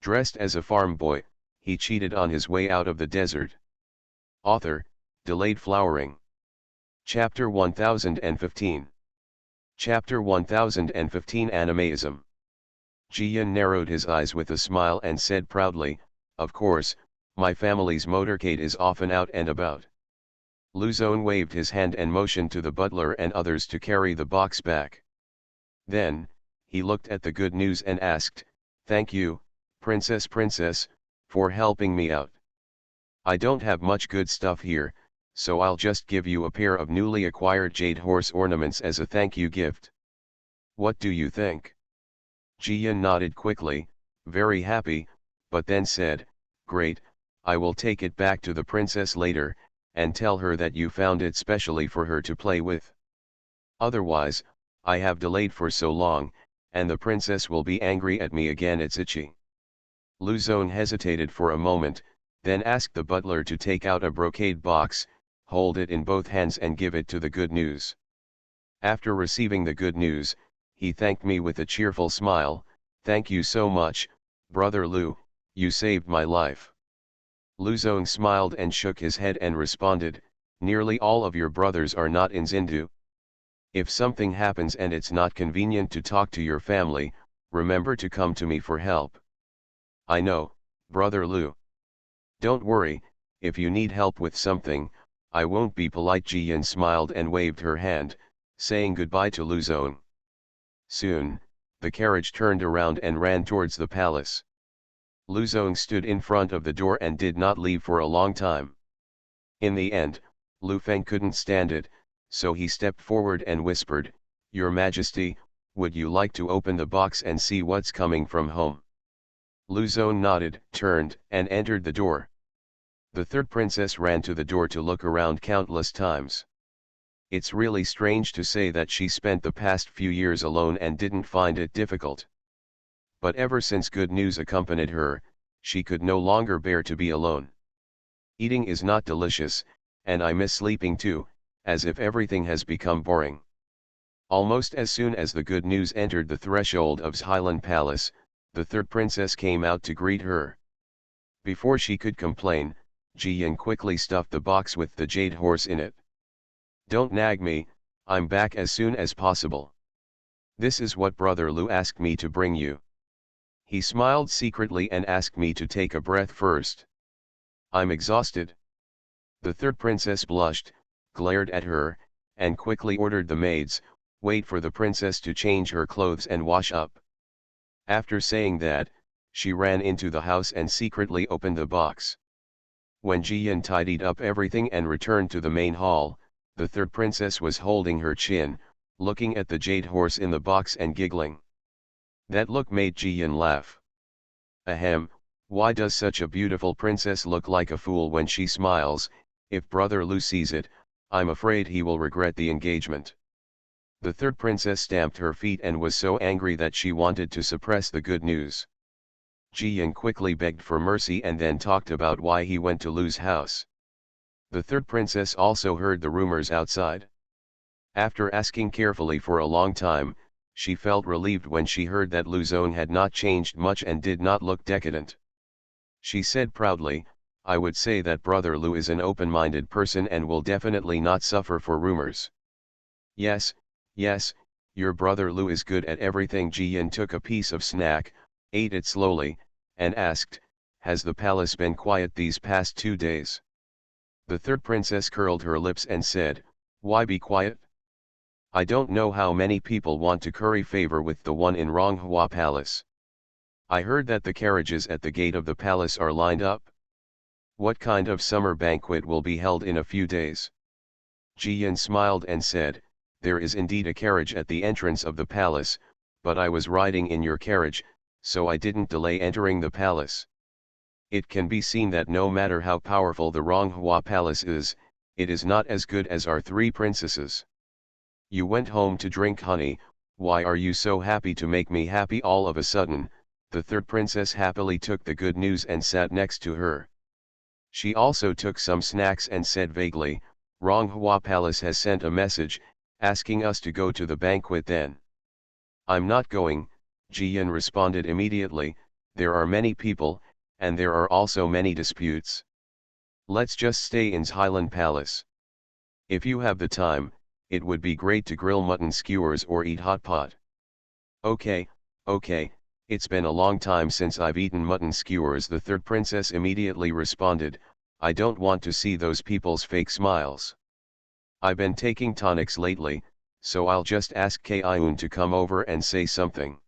[SPEAKER 1] Dressed as a farm boy, he cheated on his way out of the desert. Author, Delayed Flowering. Chapter 1015. Chapter 1015 Animaism. Jiyan narrowed his eyes with a smile and said proudly, "Of course, my family's motorcade is often out and about." Lu Zong waved his hand and motioned to the butler and others to carry the box back. Then, he looked at the good news and asked, "Thank you, Princess, for helping me out. I don't have much good stuff here, so I'll just give you a pair of newly acquired jade horse ornaments as a thank you gift. What do you think?" Jiyan nodded quickly, very happy, but then said, "Great, I will take it back to the princess later, and tell her that you found it specially for her to play with. Otherwise, I have delayed for so long, and the princess will be angry at me again. It's itchy." Luzon hesitated for a moment, then asked the butler to take out a brocade box, hold it in both hands and give it to the good news. After receiving the good news, he thanked me with a cheerful smile. "Thank you so much, Brother Lu, you saved my life." Luzon smiled and shook his head and responded, "Nearly all of your brothers are not in Zindu. If something happens and it's not convenient to talk to your family, remember to come to me for help." "I know, Brother Lu. Don't worry, if you need help with something, I won't be polite." Jiyan smiled and waved her hand, saying goodbye to Luzon. Soon, the carriage turned around and ran towards the palace. Luzon stood in front of the door and did not leave for a long time. In the end, Lu Feng couldn't stand it, so he stepped forward and whispered, "Your Majesty, would you like to open the box and see what's coming from home?" Luzon nodded, turned, and entered the door. The third princess ran to the door to look around countless times. It's really strange to say that she spent the past few years alone and didn't find it difficult. But ever since good news accompanied her, she could no longer bear to be alone. Eating is not delicious, and I miss sleeping too, as if everything has become boring. Almost as soon as the good news entered the threshold of Highland Palace, the third princess came out to greet her. Before she could complain, Jiyan quickly stuffed the box with the jade horse in it. "Don't nag me, I'm back as soon as possible. This is what Brother Lu asked me to bring you. He smiled secretly and asked me to take a breath first. I'm exhausted." The third princess blushed, glared at her, and quickly ordered the maids, "Wait for the princess to change her clothes and wash up." After saying that, she ran into the house and secretly opened the box. When Jiyan tidied up everything and returned to the main hall, the third princess was holding her chin, looking at the jade horse in the box and giggling. That look made Jiyan laugh. "Ahem, why does such a beautiful princess look like a fool when she smiles? If Brother Lu sees it, I'm afraid he will regret the engagement." The third princess stamped her feet and was so angry that she wanted to suppress the good news. Jiyan quickly begged for mercy and then talked about why he went to Lu's house. The third princess also heard the rumors outside. After asking carefully for a long time, she felt relieved when she heard that Luzon had not changed much and did not look decadent. She said proudly, "I would say that Brother Lu is an open-minded person and will definitely not suffer for rumors." Yes, your Brother Lu is good at everything." Jiyan took a piece of snack, ate it slowly, and asked, "Has the palace been quiet these past 2 days?" The third princess curled her lips and said, "Why be quiet? I don't know how many people want to curry favor with the one in Ronghua Palace. I heard that the carriages at the gate of the palace are lined up. What kind of summer banquet will be held in a few days?" Jiyan smiled and said, "There is indeed a carriage at the entrance of the palace, but I was riding in your carriage, so I didn't delay entering the palace. It can be seen that no matter how powerful the Ronghua Palace is, it is not as good as our three princesses. You went home to drink honey, why are you so happy to make me happy all of a sudden?" The third princess happily took the good news and sat next to her. She also took some snacks and said vaguely, "Ronghua Palace has sent a message, asking us to go to the banquet then." "I'm not going," Jiyan responded immediately, "there are many people, and there are also many disputes. Let's just stay in Highland Palace. If you have the time, it would be great to grill mutton skewers or eat hot pot." Okay, it's been a long time since I've eaten mutton skewers," the third princess immediately responded. "I don't want to see those people's fake smiles. I've been taking tonics lately, so I'll just ask Kaiun to come over and say something.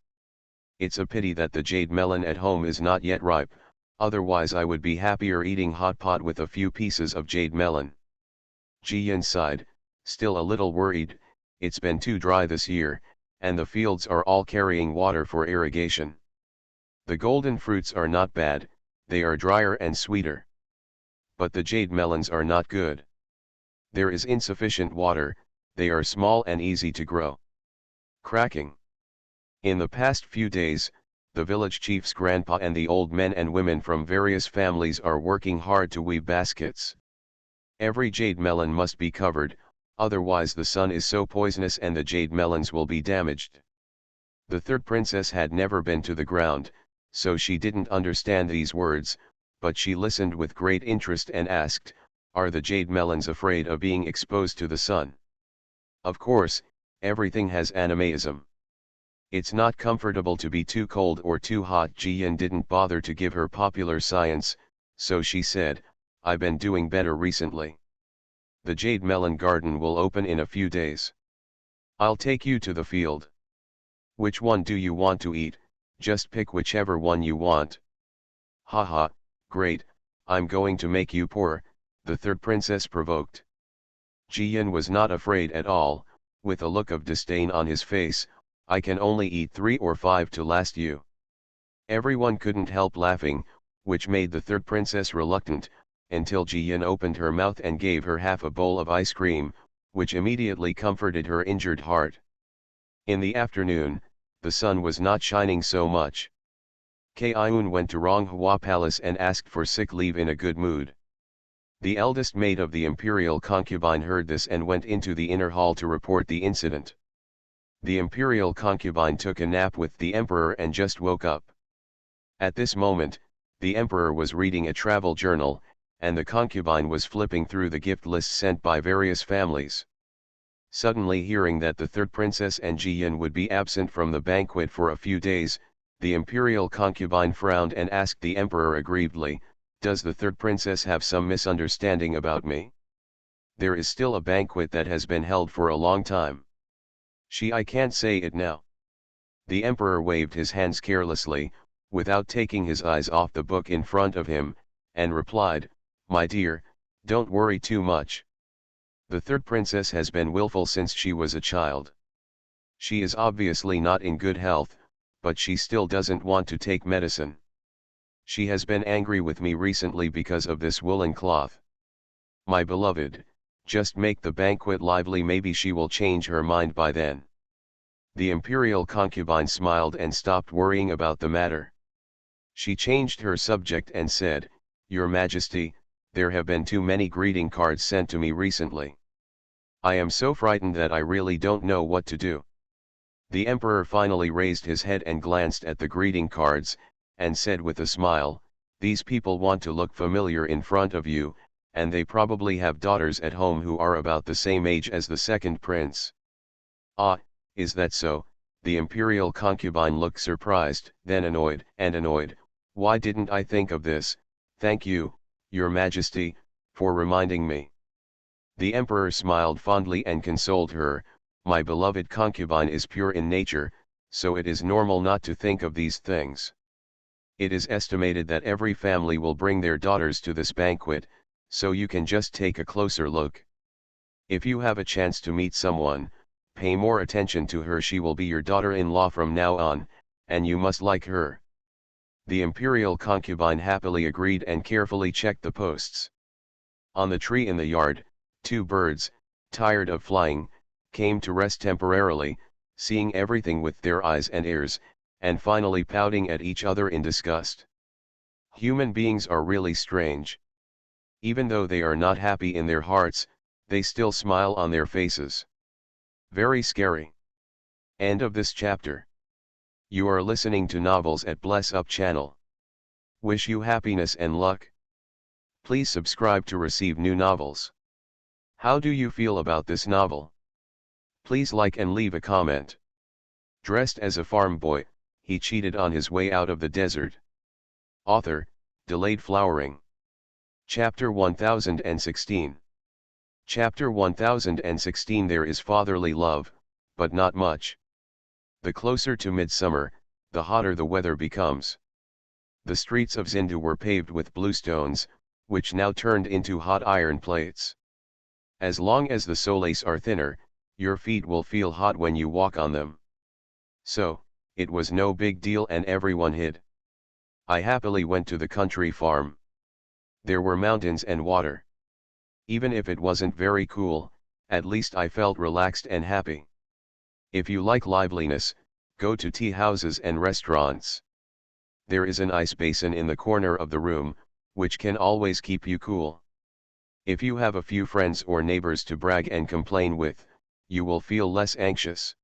[SPEAKER 1] It's a pity that the jade melon at home is not yet ripe, otherwise I would be happier eating hot pot with a few pieces of jade melon." Jiyan sighed, still a little worried. It's been too dry this year, and the fields are all carrying water for irrigation. The golden fruits are not bad, they are drier and sweeter. But the jade melons are not good. There is insufficient water, they are small and easy to grow. Cracking. In the past few days, the village chief's grandpa and the old men and women from various families are working hard to weave baskets. Every jade melon must be covered, otherwise the sun is so poisonous and the jade melons will be damaged. The third princess had never been to the ground, so she didn't understand these words, but she listened with great interest and asked, "Are the jade melons afraid of being exposed to the sun?" Of course, everything has animism. It's not comfortable to be too cold or too hot. Jian didn't bother to give her popular science, so she said, "I've been doing better recently. The jade melon garden will open in a few days. I'll take you to the field. Which one do you want to eat? Just pick whichever one you want." "Haha, great, I'm going to make you poor," the third princess provoked. Jian was not afraid at all, with a look of disdain on his face. "I can only eat 3 or 5 to last you." Everyone couldn't help laughing, which made the third princess reluctant, until Jian opened her mouth and gave her half a bowl of ice cream, which immediately comforted her injured heart. In the afternoon, the sun was not shining so much. Kaiun went to Ronghua Palace and asked for sick leave in a good mood. The eldest maid of the imperial concubine heard this and went into the inner hall to report the incident. The imperial concubine took a nap with the emperor and just woke up. At this moment, the emperor was reading a travel journal, and the concubine was flipping through the gift lists sent by various families. Suddenly hearing that the third princess and Jian would be absent from the banquet for a few days, the imperial concubine frowned and asked the emperor aggrievedly, "Does the third princess have some misunderstanding about me? There is still a banquet that has been held for a long time. I can't say it now." The emperor waved his hands carelessly, without taking his eyes off the book in front of him, and replied, "My dear, don't worry too much. The third princess has been willful since she was a child. She is obviously not in good health, but she still doesn't want to take medicine. She has been angry with me recently because of this woolen cloth. My beloved, just make the banquet lively, maybe she will change her mind by then." The imperial concubine smiled and stopped worrying about the matter. She changed her subject and said, "Your Majesty, there have been too many greeting cards sent to me recently. I am so frightened that I really don't know what to do." The emperor finally raised his head and glanced at the greeting cards, and said with a smile, "These people want to look familiar in front of you, and they probably have daughters at home who are about the same age as the second prince." "Ah, is that so?" The imperial concubine looked surprised, then annoyed. "Why didn't I think of this? Thank you, Your Majesty, for reminding me." The emperor smiled fondly and consoled her, "My beloved concubine is pure in nature, so it is normal not to think of these things. It is estimated that every family will bring their daughters to this banquet, so you can just take a closer look. If you have a chance to meet someone, pay more attention to her. She will be your daughter-in-law from now on, and you must like her." The imperial concubine happily agreed and carefully checked the posts. On the tree in the yard, 2 birds, tired of flying, came to rest temporarily, seeing everything with their eyes and ears, and finally pouting at each other in disgust. Human beings are really strange. Even though they are not happy in their hearts, they still smile on their faces. Very scary. End of this chapter. You are listening to Novels at Bless Up channel. Wish you happiness and luck. Please subscribe to receive new novels. How do you feel about this novel? Please like and leave a comment. Dressed as a farm boy, he cheated on his way out of the desert. Author, Delayed Flowering. Chapter 1016. Chapter 1016. There is fatherly love, but not much. The closer to midsummer, the hotter the weather becomes. The streets of Zindu were paved with bluestones, which now turned into hot iron plates. As long as the soles are thinner, your feet will feel hot when you walk on them. So, it was no big deal and everyone hid. I happily went to the country farm. There were mountains and water. Even if it wasn't very cool, at least I felt relaxed and happy. If you like liveliness, go to tea houses and restaurants. There is an ice basin in the corner of the room, which can always keep you cool. If you have a few friends or neighbors to brag and complain with, you will feel less anxious.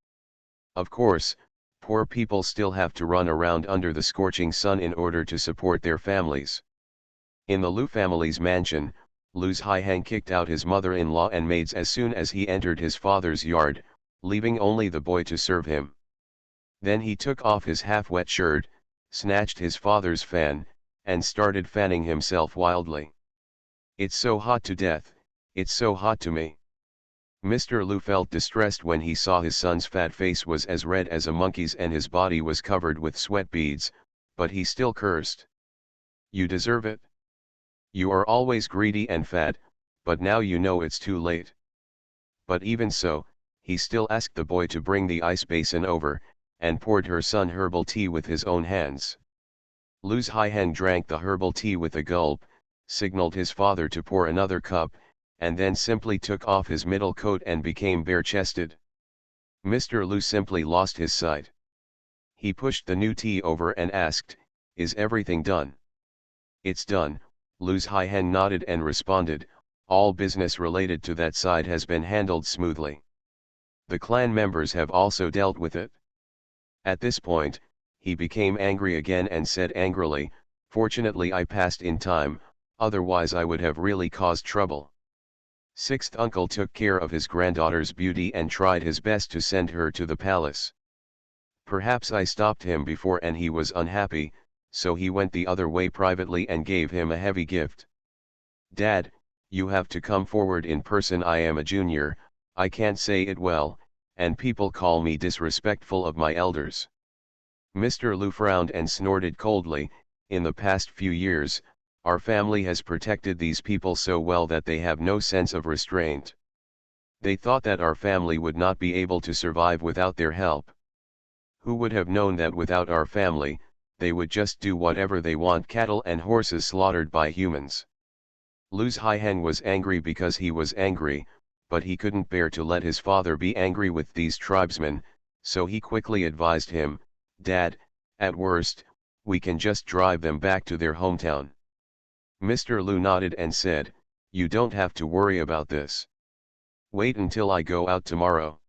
[SPEAKER 1] Of course, poor people still have to run around under the scorching sun in order to support their families. In the Lu family's mansion, Lu's Haihang kicked out his mother-in-law and maids as soon as he entered his father's yard, leaving only the boy to serve him. Then he took off his half-wet shirt, snatched his father's fan, and started fanning himself wildly. "It's so hot to death, it's so hot to me." Mr. Lu felt distressed when he saw his son's fat face was as red as a monkey's and his body was covered with sweat beads, but he still cursed. "You deserve it. You are always greedy and fat, but now you know it's too late." But even so, he still asked the boy to bring the ice basin over, and poured her son herbal tea with his own hands. Lu's Haihang drank the herbal tea with a gulp, signaled his father to pour another cup, and then simply took off his middle coat and became bare-chested. Mr. Lu simply lost his sight. He pushed the new tea over and asked, "Is everything done?" "It's done," Lu's Haihang nodded and responded, "all business related to that side has been handled smoothly. The clan members have also dealt with it." At this point, he became angry again and said angrily, "Fortunately I passed in time, otherwise I would have really caused trouble." Sixth uncle took care of his granddaughter's beauty and tried his best to send her to the palace. Perhaps I stopped him before and he was unhappy, so he went the other way privately and gave him a heavy gift. "Dad, you have to come forward in person. I am a junior, I can't say it well, and people call me disrespectful of my elders." Mr. Lu frowned and snorted coldly, "In the past few years, our family has protected these people so well that they have no sense of restraint. They thought that our family would not be able to survive without their help. Who would have known that without our family, they would just do whatever they want, cattle and horses slaughtered by humans." Lu's Haihang was angry because he was angry, but he couldn't bear to let his father be angry with these tribesmen, so he quickly advised him, "Dad, at worst, we can just drive them back to their hometown." Mr. Lu nodded and said, "You don't have to worry about this. Wait until I go out tomorrow."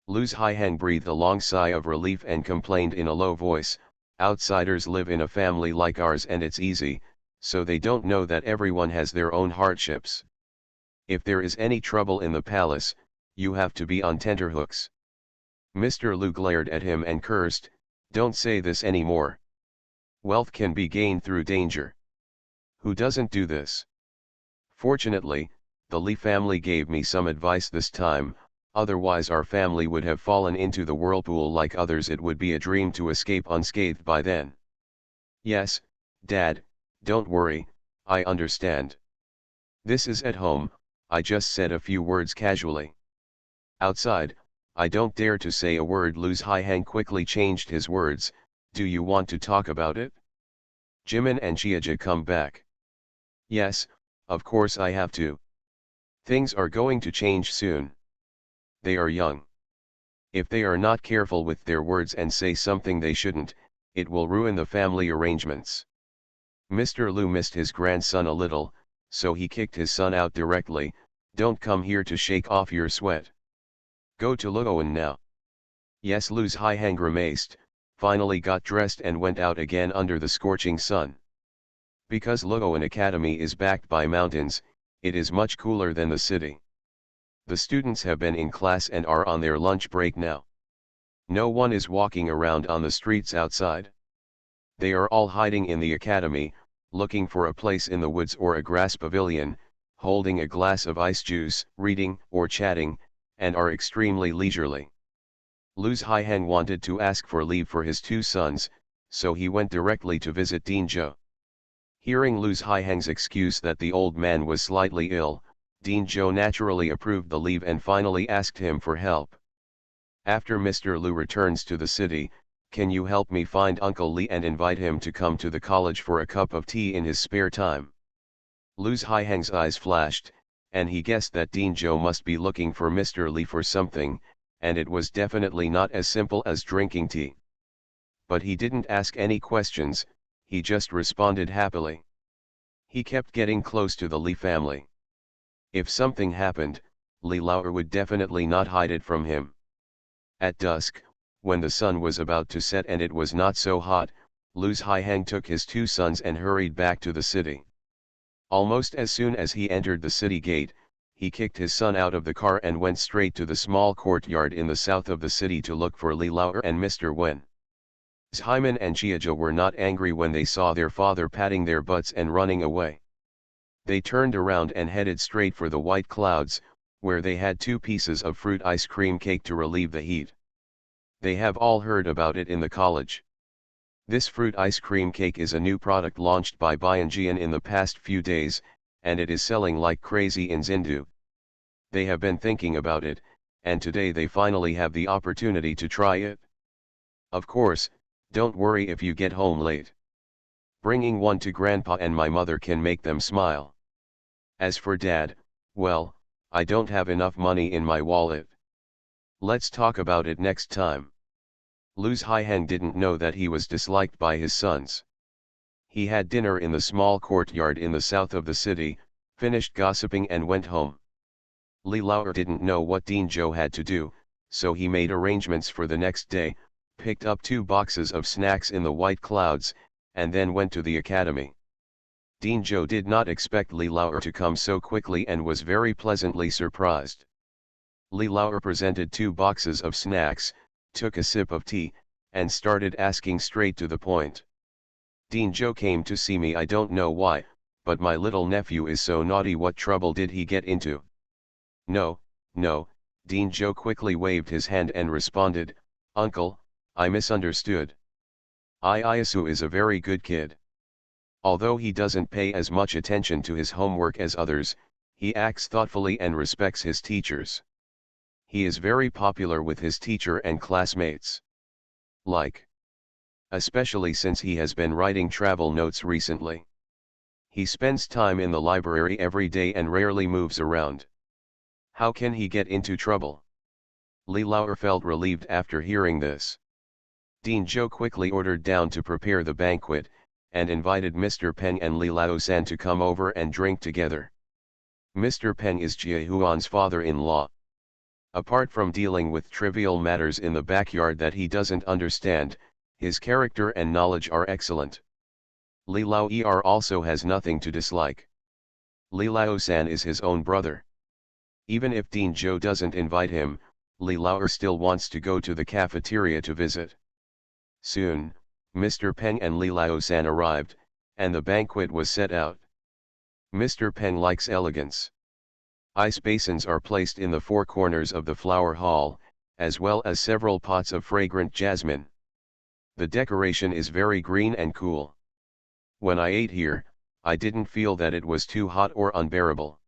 [SPEAKER 1] Lu's Haihang breathed a long sigh of relief and complained in a low voice, "Outsiders live in a family like ours and it's easy, so they don't know that everyone has their own hardships. If there is any trouble in the palace, you have to be on tenterhooks." Mr. Lu glared at him and cursed, "Don't say this anymore. Wealth can be gained through danger. Who doesn't do this? Fortunately, the Li family gave me some advice this time, otherwise our family would have fallen into the whirlpool like others. It would be a dream to escape unscathed by then." "Yes, Dad, don't worry, I understand. This is at home, I just said a few words casually. Outside, I don't dare to say a word." Lu's Haihang quickly changed his words, "Do you want to talk about it? Jimin and Chiaja come back." "Yes, of course I have to. Things are going to change soon. They are young. If they are not careful with their words and say something they shouldn't, it will ruin the family arrangements." Mr. Lu missed his grandson a little, so he kicked his son out directly. "Don't come here to shake off your sweat. Go to Luoan now." Yes, Lu's Haihang grimaced, finally got dressed and went out again under the scorching sun. Because Luoan Academy is backed by mountains, it is much cooler than the city. The students have been in class and are on their lunch break now. No one is walking around on the streets outside. They are all hiding in the academy, looking for a place in the woods or a grass pavilion, holding a glass of ice juice, reading or chatting, and are extremely leisurely. Lu's Haihang wanted to ask for leave for his two sons, so he went directly to visit Dean Zhou. Hearing Lu's Haihang's excuse that the old man was slightly ill, Dean Zhou naturally approved the leave and finally asked him for help. "After Mr. Lu returns to the city, can you help me find Uncle Li and invite him to come to the college for a cup of tea in his spare time?" Lu's Haihang's eyes flashed, and he guessed that Dean Zhou must be looking for Mr. Li for something, and it was definitely not as simple as drinking tea. But he didn't ask any questions, he just responded happily. He kept getting close to the Li family. If something happened, Li Lauer would definitely not hide it from him. At dusk, when the sun was about to set and it was not so hot, Lu Haihang took his two sons and hurried back to the city. Almost as soon as he entered the city gate, he kicked his son out of the car and went straight to the small courtyard in the south of the city to look for Li Lauer and Mr. Wen. Hyman and Chiaja were not angry when they saw their father patting their butts and running away. They turned around and headed straight for the white clouds, where they had 2 pieces of fruit ice cream cake to relieve the heat. They have all heard about it in the college. This fruit ice cream cake is a new product launched by Bianjian in the past few days, and it is selling like crazy in Zindu. They have been thinking about it, and today they finally have the opportunity to try it. Of course, don't worry if you get home late. Bringing one to Grandpa and my mother can make them smile. As for Dad, well, I don't have enough money in my wallet. Let's talk about it next time. Lu Haihang didn't know that he was disliked by his sons. He had dinner in the small courtyard in the south of the city, finished gossiping and went home. Li Lauer didn't know what Dean Zhou had to do, so he made arrangements for the next day, picked up 2 boxes of snacks in the white clouds, and then went to the academy. Dean Zhou did not expect Li Lauer to come so quickly and was very pleasantly surprised. Li Lauer presented 2 boxes of snacks, took a sip of tea, and started asking straight to the point. Dean Zhou came to see me, I don't know why, but my little nephew is so naughty, what trouble did he get into? No, Dean Zhou quickly waved his hand and responded, Uncle, I misunderstood. Iasu is a very good kid. Although he doesn't pay as much attention to his homework as others, he acts thoughtfully and respects his teachers. He is very popular with his teacher and classmates. Especially since he has been writing travel notes recently. He spends time in the library every day and rarely moves around. How can he get into trouble? Li Lauer felt relieved after hearing this. Dean Zhou quickly ordered down to prepare the banquet, and invited Mr. Peng and Li Lao-san to come over and drink together. Mr. Peng is Jia Huan's father-in-law. Apart from dealing with trivial matters in the backyard that he doesn't understand, his character and knowledge are excellent. Li Lao-er also has nothing to dislike. Li Lao-san is his own brother. Even if Dean Zhou doesn't invite him, Li Lao still wants to go to the cafeteria to visit. Soon, Mr. Peng and Li Lao-san arrived, and the banquet was set out. Mr. Peng likes elegance. Ice basins are placed in the 4 corners of the flower hall, as well as several pots of fragrant jasmine. The decoration is very green and cool. When I ate here, I didn't feel that it was too hot or unbearable.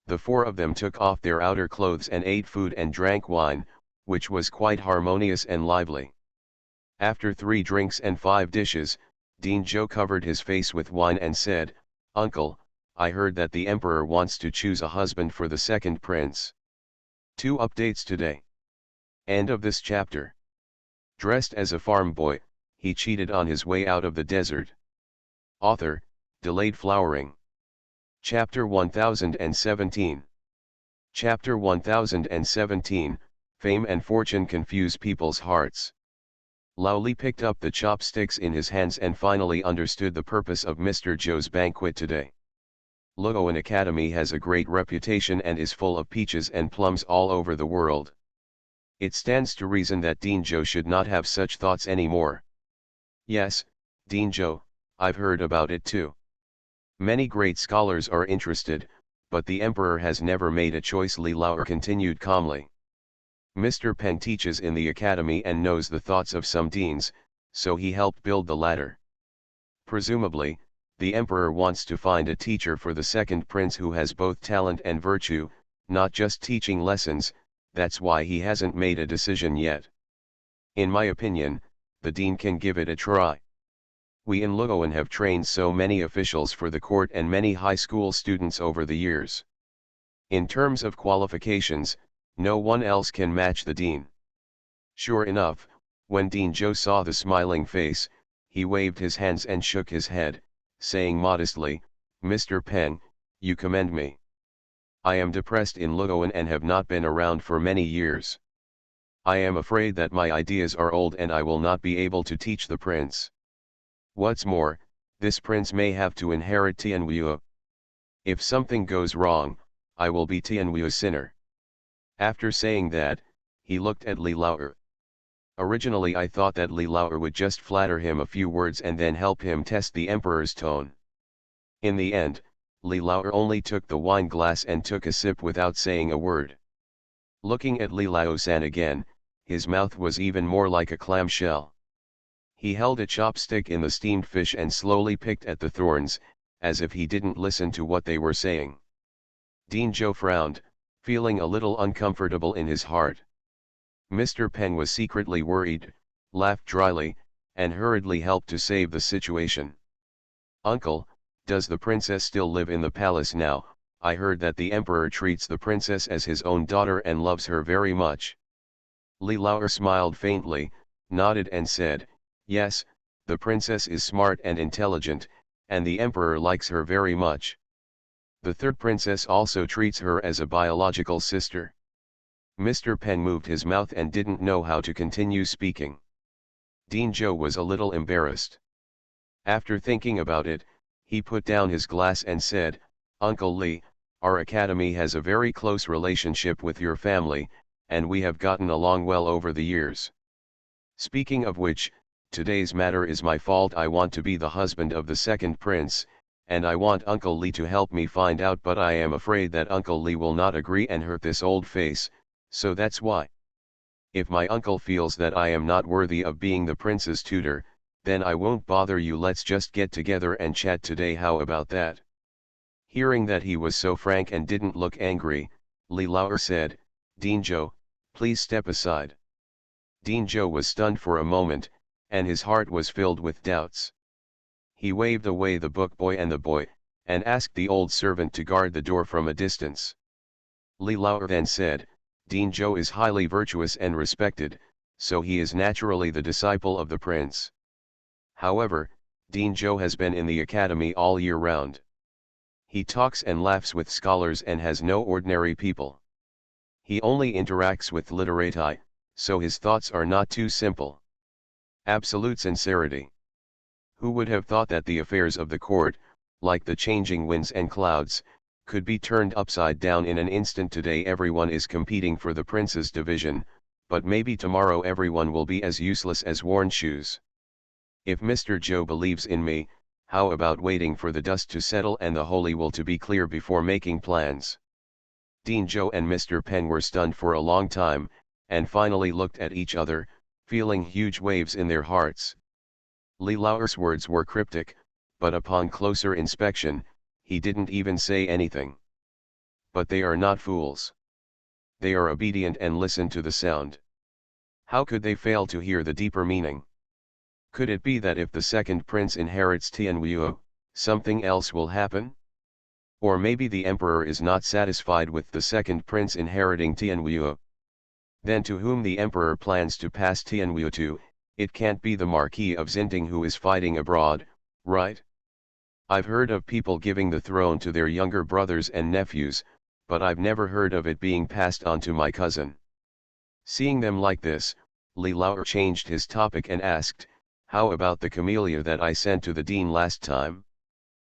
[SPEAKER 1] The 4 of them took off their outer clothes and ate food and drank wine, which was quite harmonious and lively. After 3 drinks and 5 dishes, Dean Zhou covered his face with wine and said, Uncle, I heard that the emperor wants to choose a husband for the second prince. 2 updates today. End of this chapter. Dressed as a farm boy, he cheated on his way out of the desert. Author, Delayed Flowering. Chapter 1017. Chapter 1017, Fame and fortune confuse people's hearts. Lao Li picked up the chopsticks in his hands and finally understood the purpose of Mr. Zhou's banquet today. Luoan Academy has a great reputation and is full of peaches and plums all over the world. It stands to reason that Dean Zhou should not have such thoughts anymore. Yes, Dean Zhou, I've heard about it too. Many great scholars are interested, but the emperor has never made a choice, Li Lao continued calmly. Mr. Peng teaches in the academy and knows the thoughts of some deans, so he helped build the ladder. Presumably, the emperor wants to find a teacher for the second prince who has both talent and virtue, not just teaching lessons. That's why he hasn't made a decision yet. In my opinion, the dean can give it a try. We in Luoan have trained so many officials for the court and many high school students over the years. In terms of qualifications, no one else can match the dean. Sure enough, when Dean Zhou saw the smiling face, he waved his hands and shook his head, saying modestly, "Mr. Peng, you commend me. I am depressed in Luoan and have not been around for many years. I am afraid that my ideas are old and I will not be able to teach the prince. What's more, this prince may have to inherit Tianwu. If something goes wrong, I will be Tianwu's sinner." After saying that, he looked at Li Laoer. Originally I thought that Li Laoer would just flatter him a few words and then help him test the emperor's tone. In the end, Li Laoer only took the wine glass and took a sip without saying a word. Looking at Li Lao-san again, his mouth was even more like a clamshell. He held a chopstick in the steamed fish and slowly picked at the thorns, as if he didn't listen to what they were saying. Dean Zhou frowned, feeling a little uncomfortable in his heart. Mr. Peng was secretly worried, laughed dryly, and hurriedly helped to save the situation. "Uncle, does the princess still live in the palace now? I heard that the emperor treats the princess as his own daughter and loves her very much." Li Laoer smiled faintly, nodded and said, "Yes, the princess is smart and intelligent, and the emperor likes her very much. The third princess also treats her as a biological sister." Mr. Peng moved his mouth and didn't know how to continue speaking. Dean Zhou was a little embarrassed. After thinking about it, he put down his glass and said, "Uncle Li, our academy has a very close relationship with your family, and we have gotten along well over the years. Speaking of which, today's matter is my fault. I want to be the husband of the second prince, and I want Uncle Li to help me find out, but I am afraid that Uncle Li will not agree and hurt this old face, so that's why. If my uncle feels that I am not worthy of being the prince's tutor, then I won't bother you. Let's just get together and chat today. How about that?" Hearing that he was so frank and didn't look angry, Li Laoer said, "Dean Zhou, please step aside." Dean Zhou was stunned for a moment, and his heart was filled with doubts. He waved away the book boy and the boy, and asked the old servant to guard the door from a distance. Li Laoer then said, "Dean Zhou is highly virtuous and respected, so he is naturally the disciple of the prince. However, Dean Zhou has been in the academy all year round. He talks and laughs with scholars and has no ordinary people. He only interacts with literati, so his thoughts are not too simple. Absolute sincerity. Who would have thought that the affairs of the court, like the changing winds and clouds, could be turned upside down in an instant? Today everyone is competing for the prince's division, but maybe tomorrow everyone will be as useless as worn shoes. If Mr. Zhou believes in me, how about waiting for the dust to settle and the holy will to be clear before making plans?" Dean Zhou and Mr. Peng were stunned for a long time, and finally looked at each other, feeling huge waves in their hearts. Li Laoer's words were cryptic, but upon closer inspection, he didn't even say anything. But they are not fools. They are obedient and listen to the sound. How could they fail to hear the deeper meaning? Could it be that if the second prince inherits Tianwu, something else will happen? Or maybe the emperor is not satisfied with the second prince inheriting Tianwu. Then to whom the emperor plans to pass Tianwu to? It can't be the Marquis of Xinting who is fighting abroad, right? I've heard of people giving the throne to their younger brothers and nephews, but I've never heard of it being passed on to my cousin. Seeing them like this, Li Laoer changed his topic and asked, "How about the camellia that I sent to the dean last time?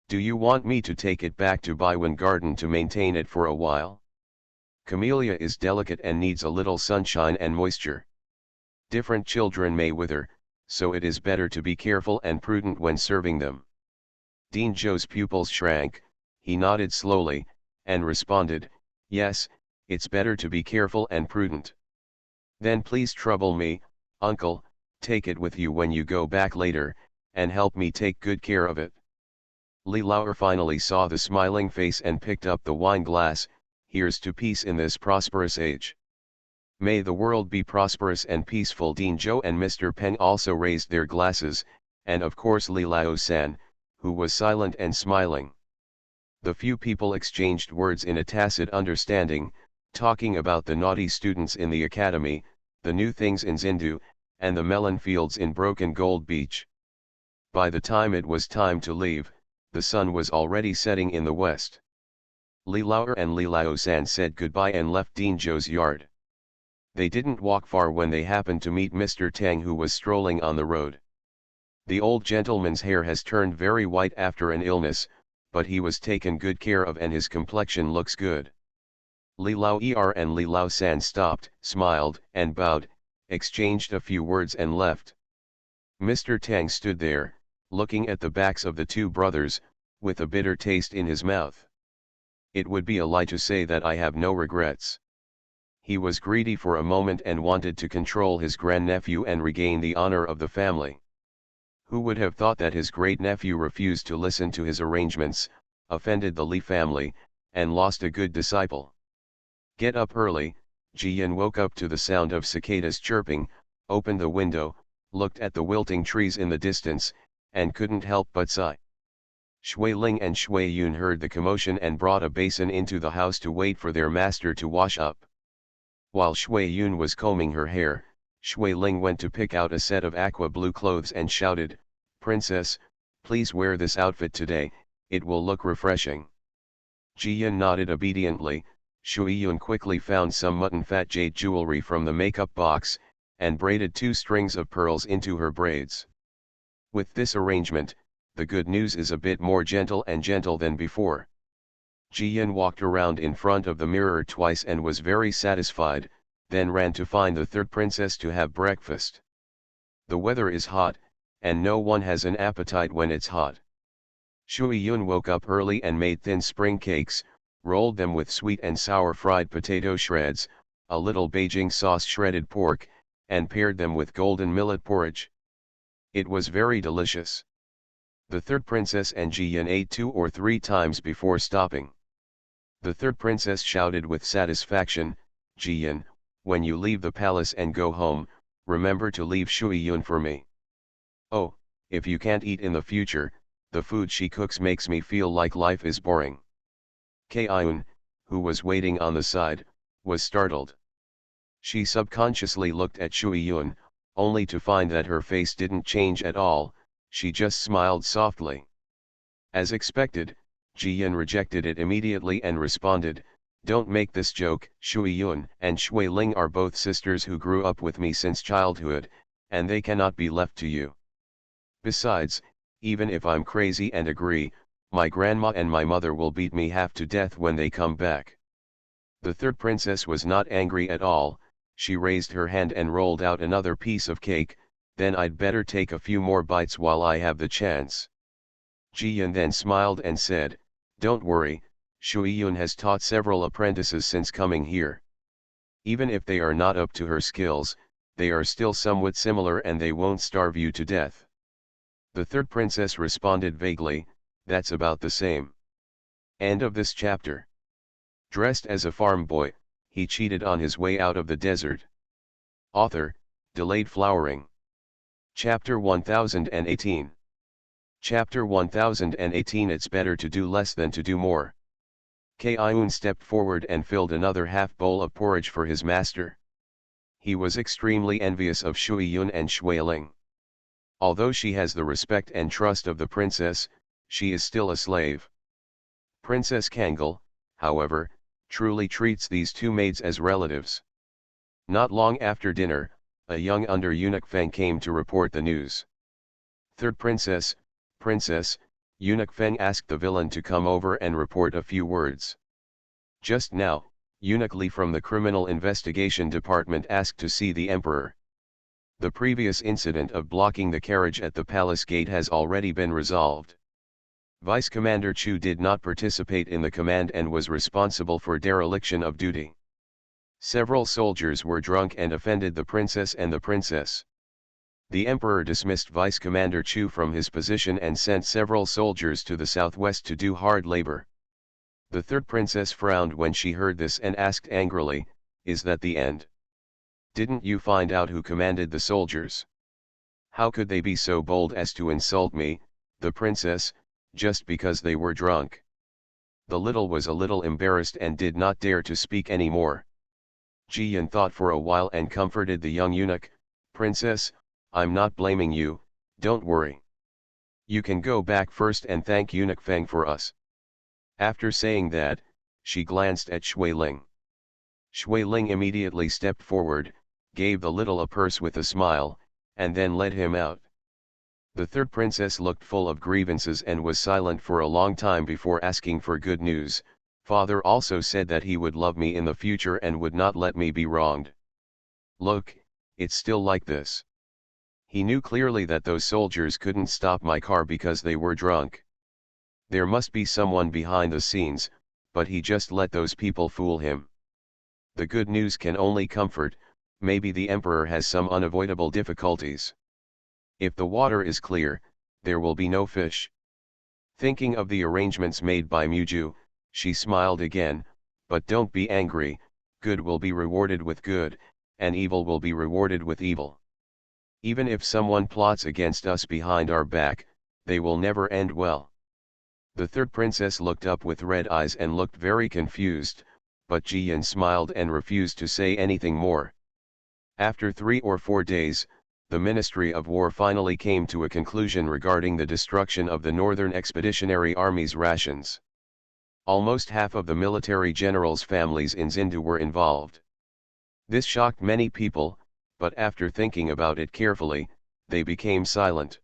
[SPEAKER 1] Do you want me to take it back to Baiwan Garden to maintain it for a while? Camellia is delicate and needs a little sunshine and moisture. Different children may wither, so it is better to be careful and prudent when serving them." Dean Zhou's pupils shrank, he nodded slowly, and responded, "Yes, it's better to be careful and prudent." "Then please trouble me, uncle, take it with you when you go back later, and help me take good care of it." Li Laoer finally saw the smiling face and picked up the wine glass. "Here's to peace in this prosperous age." "May the world be prosperous and peaceful." Dean Zhou and Mr. Peng also raised their glasses, and of course Li Lao-san, who was silent and smiling. The few people exchanged words in a tacit understanding, talking about the naughty students in the academy, the new things in Zindu, and the melon fields in Broken Gold Beach. By the time it was time to leave, the sun was already setting in the west. Li Laoer and Li Lao-san said goodbye and left Dinjo's yard. They didn't walk far when they happened to meet Mr. Tang, who was strolling on the road. The old gentleman's hair has turned very white after an illness, but he was taken good care of and his complexion looks good. Li Lao-er and Li Lao-san stopped, smiled, and bowed, exchanged a few words and left. Mr. Tang stood there, looking at the backs of the two brothers, with a bitter taste in his mouth. It would be a lie to say that I have no regrets. He was greedy for a moment and wanted to control his grandnephew and regain the honor of the family. Who would have thought that his great-nephew refused to listen to his arrangements, offended the Li family, and lost a good disciple? Get up early. Ji-yin woke up to the sound of cicadas chirping, opened the window, looked at the wilting trees in the distance, and couldn't help but sigh. Shui Ling and Shui Yun heard the commotion and brought a basin into the house to wait for their master to wash up. While Shui Yun was combing her hair, Shui Ling went to pick out a set of aqua blue clothes and shouted, "Princess, please wear this outfit today, it will look refreshing." Ji-yin nodded obediently. Shui Yun quickly found some mutton fat jade jewelry from the makeup box, and braided 2 strings of pearls into her braids. With this arrangement, the good news is a bit more gentle than before. Ji-yin walked around in front of the mirror twice and was very satisfied, then ran to find the third princess to have breakfast. The weather is hot, and no one has an appetite when it's hot. Shui Yun woke up early and made thin spring cakes, rolled them with sweet and sour fried potato shreds, a little Beijing sauce shredded pork, and paired them with golden millet porridge. It was very delicious. The third princess and Ji-yin ate 2 or 3 times before stopping. The third princess shouted with satisfaction, "Ji-yin, when you leave the palace and go home, remember to leave Shui Yun for me. Oh, if you can't eat in the future, the food she cooks makes me feel like life is boring." Kai-yun, who was waiting on the side, was startled. She subconsciously looked at Shui Yun, only to find that her face didn't change at all. She just smiled softly. As expected, Ji-yin rejected it immediately and responded, "Don't make this joke. Shui Yun and Shui Ling are both sisters who grew up with me since childhood, and they cannot be left to you. Besides, even if I'm crazy and agree, my grandma and my mother will beat me half to death when they come back." The third princess was not angry at all. She raised her hand and rolled out another piece of cake. "Then I'd better take a few more bites while I have the chance." Ji-yin then smiled and said, "Don't worry, Shui Yun has taught several apprentices since coming here. Even if they are not up to her skills, they are still somewhat similar and they won't starve you to death." The third princess responded vaguely, "That's about the same." End of this chapter. Dressed as a farm boy, he cheated on his way out of the desert. Author, Delayed Flowering. Chapter 1018. Chapter 1018. It's better to do less than to do more. Kai-yun stepped forward and filled another half bowl of porridge for his master. He was extremely envious of Shui Yun and Shui Ling. Although she has the respect and trust of the princess, she is still a slave. Princess Kangol, however, truly treats these 2 maids as relatives. Not long after dinner, a young under-eunuch Feng came to report the news. "Third princess, princess," eunuch Feng asked the villain to come over and report a few words. Just now, eunuch Li from the Criminal Investigation Department asked to see the emperor. The previous incident of blocking the carriage at the palace gate has already been resolved. Vice Commander Chu did not participate in the command and was responsible for dereliction of duty. Several soldiers were drunk and offended the princess and the princess. The emperor dismissed Vice Commander Chu from his position and sent several soldiers to the southwest to do hard labor. The third princess frowned when she heard this and asked angrily, "Is that the end? Didn't you find out who commanded the soldiers? How could they be so bold as to insult me, the princess, just because they were drunk?" The little was a little embarrassed and did not dare to speak any more. Ji-yin thought for a while and comforted the young eunuch, "Princess, I'm not blaming you, don't worry. You can go back first and thank Eunuch Feng for us. After saying that, she glanced at Shui Ling. Shui Ling immediately stepped forward, gave the little a purse with a smile, and then led him out. The third princess looked full of grievances and was silent for a long time before asking for good news. Father also said that he would love me in the future and would not let me be wronged. Look, it's still like this. He knew clearly that those soldiers couldn't stop my car because they were drunk. There must be someone behind the scenes, but he just let those people fool him. The good news can only comfort, maybe the emperor has some unavoidable difficulties. If the water is clear, there will be no fish. Thinking of the arrangements made by Muju, she smiled again, but don't be angry, good will be rewarded with good, and evil will be rewarded with evil. Even if someone plots against us behind our back, they will never end well. The third princess looked up with red eyes and looked very confused, but Jiyan smiled and refused to say anything more. After 3 or 4 days, the Ministry of War finally came to a conclusion regarding the destruction of the Northern Expeditionary Army's rations. Almost half of the military generals' families in Zindu were involved. This shocked many people, but after thinking about it carefully, they became silent.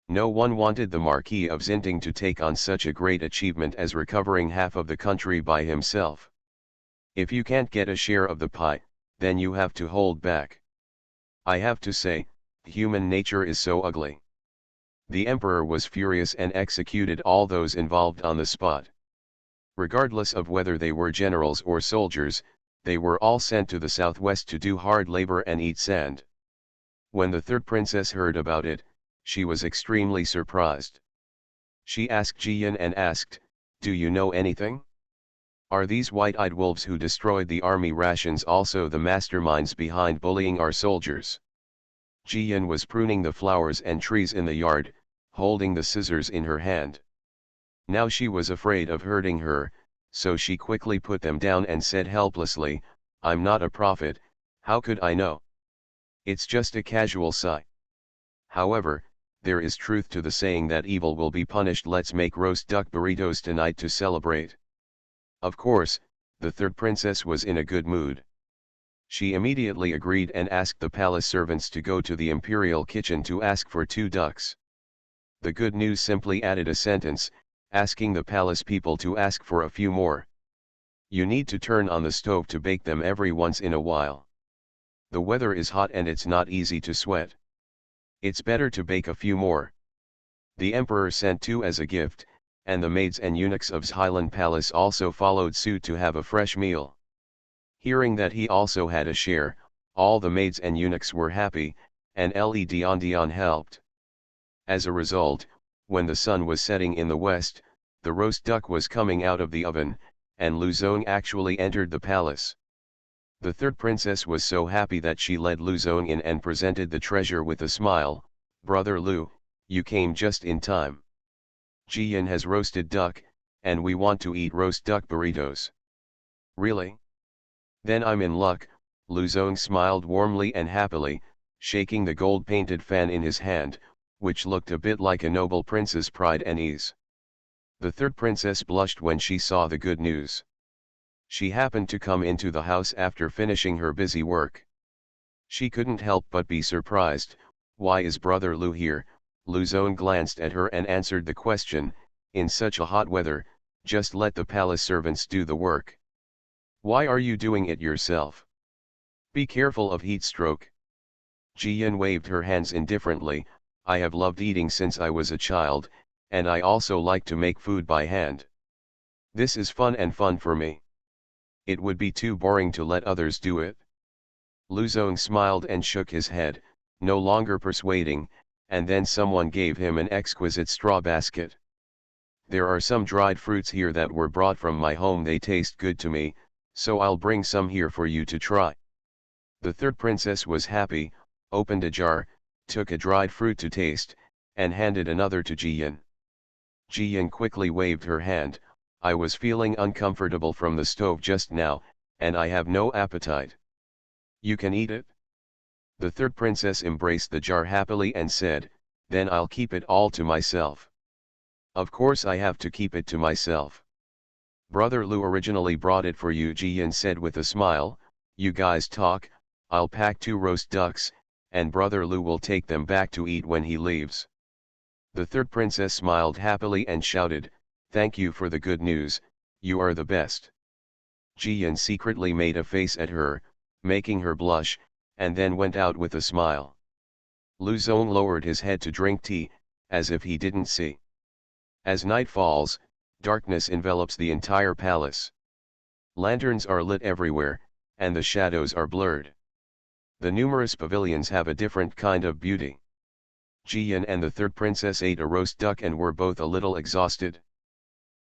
[SPEAKER 1] No one wanted the Marquis of Xinting to take on such a great achievement as recovering half of the country by himself. If you can't get a share of the pie, then you have to hold back. I have to say, human nature is so ugly. The emperor was furious and executed all those involved on the spot. Regardless of whether they were generals or soldiers, they were all sent to the southwest to do hard labor and eat sand. When the third princess heard about it, she was extremely surprised. She asked Jiyan and asked, "Do you know anything? Are these white-eyed wolves who destroyed the army rations also the masterminds behind bullying our soldiers?" Jiyan was pruning the flowers and trees in the yard, holding the scissors in her hand. Now she was afraid of hurting her, so she quickly put them down and said helplessly, "I'm not a prophet, how could I know? It's just a casual sigh. However, there is truth to the saying that evil will be punished. Let's make roast duck burritos tonight to celebrate." Of course, the third princess was in a good mood. She immediately agreed and asked the palace servants to go to the imperial kitchen to ask for 2 ducks. The good news simply added a sentence, asking the palace people to ask for a few more. You need to turn on the stove to bake them every once in a while. The weather is hot and it's not easy to sweat. It's better to bake a few more. The emperor sent 2 as a gift, and the maids and eunuchs of Highland Palace also followed suit to have a fresh meal. Hearing that he also had a share, all the maids and eunuchs were happy, and Le Dion helped. As a result, when the sun was setting in the west, the roast duck was coming out of the oven, and Lu Zong actually entered the palace. The third princess was so happy that she led Lu Zong in and presented the treasure with a smile. "Brother Lu, you came just in time. Jiyan has roasted duck, and we want to eat roast duck burritos." "Really? Then I'm in luck." Lu Zong smiled warmly and happily, shaking the gold-painted fan in his hand, which looked a bit like a noble prince's pride and ease. The third princess blushed when she saw the good news. She happened to come into the house after finishing her busy work. She couldn't help but be surprised. "Why is Brother Lu here?" Lu Zong glanced at her and answered the question, "In such a hot weather, just let the palace servants do the work. Why are you doing it yourself? Be careful of heat stroke." Jiyan waved her hands indifferently. "I have loved eating since I was a child, and I also like to make food by hand. This is fun for me. It would be too boring to let others do it." Lu Zong smiled and shook his head, no longer persuading, and then someone gave him an exquisite straw basket. "There are some dried fruits here that were brought from my home. They taste good to me, so I'll bring some here for you to try." The third princess was happy, opened a jar, took a dried fruit to taste, and handed another to Jiyan. Jiyan quickly waved her hand. "I was feeling uncomfortable from the stove just now, and I have no appetite. You can eat it." The third princess embraced the jar happily and said, then I'll keep it all to myself. Of course I have to keep it to myself. Brother Lu originally brought it for you, Ji Yin said with a smile. You guys talk, I'll pack 2 roast ducks, and Brother Lu will take them back to eat when he leaves. The third princess smiled happily and shouted, thank you for the good news, you are the best. Ji Yin secretly made a face at her, making her blush, and then went out with a smile. Lu Zong lowered his head to drink tea, as if he didn't see. As night falls, darkness envelops the entire palace. Lanterns are lit everywhere, and the shadows are blurred. The numerous pavilions have a different kind of beauty. Ji Yin and the third princess ate a roast duck and were both a little exhausted.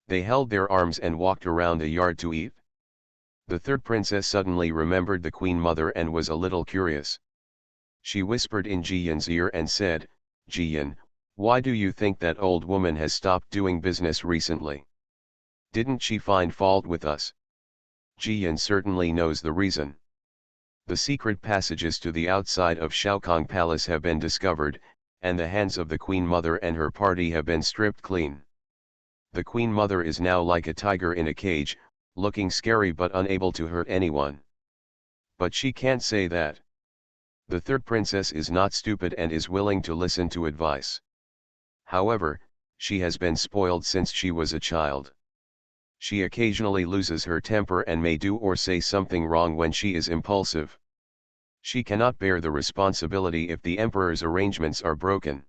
[SPEAKER 1] They held their arms and walked around the yard to eat. The third princess suddenly remembered the Queen Mother and was a little curious. She whispered in Ji Yin's ear and said, Ji Yin, why do you think that old woman has stopped doing business recently? Didn't she find fault with us? Ji Yin certainly knows the reason. The secret passages to the outside of Shaokong Palace have been discovered, and the hands of the Queen Mother and her party have been stripped clean. The Queen Mother is now like a tiger in a cage, looking scary but unable to hurt anyone. But she can't say that. The third princess is not stupid and is willing to listen to advice. However, she has been spoiled since she was a child. She occasionally loses her temper and may do or say something wrong when she is impulsive. She cannot bear the responsibility if the emperor's arrangements are broken.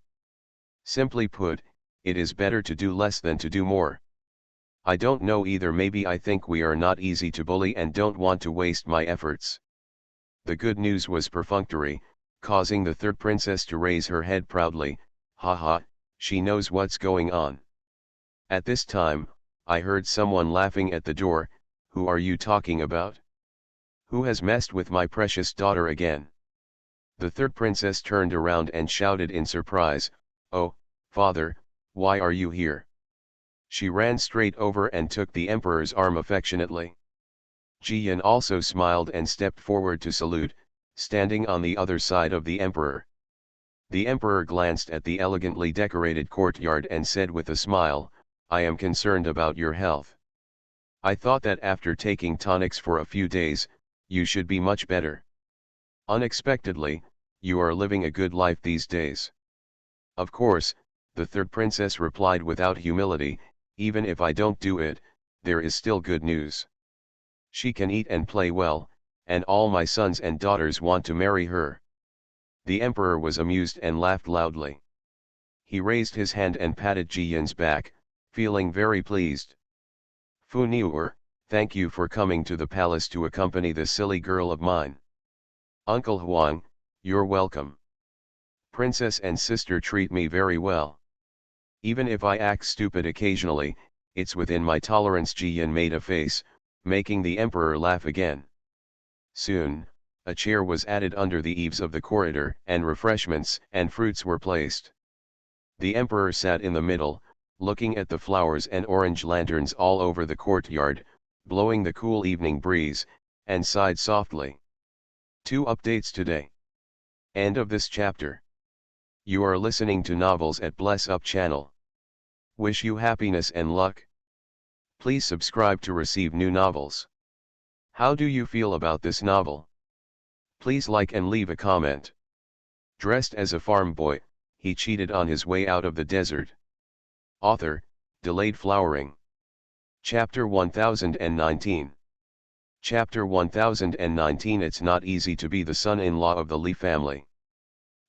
[SPEAKER 1] Simply put, it is better to do less than to do more. I don't know either, maybe I think we are not easy to bully and don't want to waste my efforts. The good news was perfunctory, causing the third princess to raise her head proudly. Haha, she knows what's going on. At this time, I heard someone laughing at the door. Who are you talking about? Who has messed with my precious daughter again? The third princess turned around and shouted in surprise, oh, father, why are you here? She ran straight over and took the emperor's arm affectionately. Ji Yin also smiled and stepped forward to salute, standing on the other side of the emperor. The emperor glanced at the elegantly decorated courtyard and said with a smile, I am concerned about your health. I thought that after taking tonics for a few days, you should be much better. Unexpectedly, you are living a good life these days. Of course, the third princess replied without humility, even if I don't do it, there is still good news. She can eat and play well, and all my sons and daughters want to marry her. The emperor was amused and laughed loudly. He raised his hand and patted Ji Yin's back, feeling very pleased. Fu Niuer, thank you for coming to the palace to accompany the silly girl of mine. Uncle Huang, you're welcome. Princess and sister treat me very well. Even if I act stupid occasionally, it's within my tolerance. Ji Yin made a face, making the emperor laugh again. Soon, a chair was added under the eaves of the corridor and refreshments and fruits were placed. The emperor sat in the middle, looking at the flowers and orange lanterns all over the courtyard, blowing the cool evening breeze, and sighed softly. 2 updates today. End of this chapter. You are listening to Novels at Bless Up channel. Wish you happiness and luck. Please subscribe to receive new novels. How do you feel about this novel? Please like and leave a comment. Dressed as a farm boy, he cheated on his way out of the desert. Author, Delayed Flowering. Chapter 1019. Chapter 1019. It's not easy to be the son-in-law of the Li family.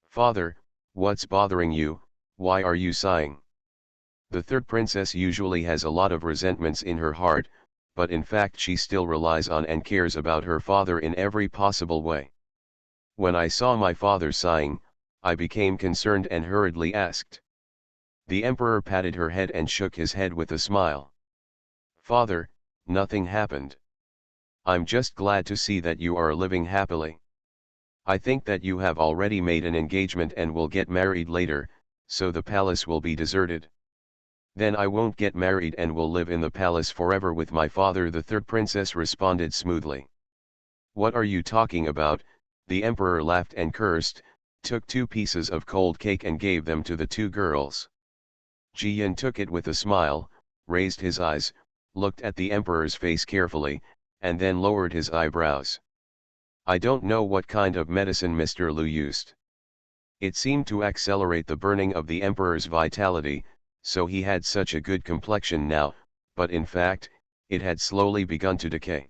[SPEAKER 1] Father, what's bothering you? Why are you sighing? The third princess usually has a lot of resentments in her heart, but in fact she still relies on and cares about her father in every possible way. When I saw my father sighing, I became concerned and hurriedly asked. The emperor patted her head and shook his head with a smile. Father, nothing happened. I'm just glad to see that you are living happily. I think that you have already made an engagement and will get married later, so the palace will be deserted. Then I won't get married and will live in the palace forever with my father. The third princess responded smoothly. What are you talking about? The emperor laughed and cursed, took 2 pieces of cold cake and gave them to the 2 girls. Jiyan took it with a smile, raised his eyes, looked at the emperor's face carefully, and then lowered his eyebrows. I don't know what kind of medicine Mr. Lu used. It seemed to accelerate the burning of the emperor's vitality, so he had such a good complexion now, but in fact, it had slowly begun to decay.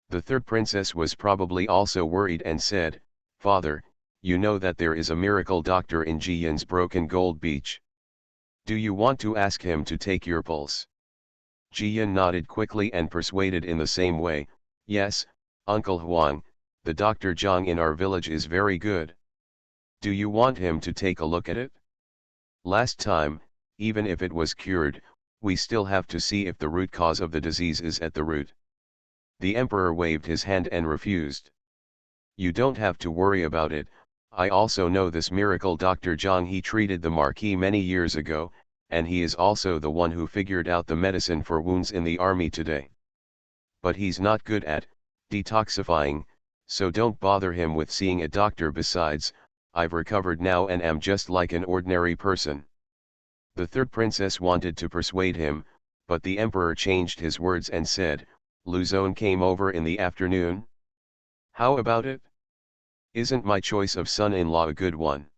[SPEAKER 1] The third princess was probably also worried and said, "Father, you know that there is a miracle doctor in Jiyan's broken gold beach. Do you want to ask him to take your pulse?" Jiyan nodded quickly and persuaded in the same way, "Yes, Uncle Huang, the Dr. Zhang in our village is very good. Do you want him to take a look at it? Last time, even if it was cured, we still have to see if the root cause of the disease is at the root." The emperor waved his hand and refused. "You don't have to worry about it, I also know this miracle Dr. Zhang. He treated the Marquis many years ago, and he is also the one who figured out the medicine for wounds in the army today. But he's not good at detoxifying, so don't bother him with seeing a doctor. Besides, I've recovered now and am just like an ordinary person." The third princess wanted to persuade him, but the emperor changed his words and said, "Luzon came over in the afternoon? How about it? Isn't my choice of son-in-law a good one?"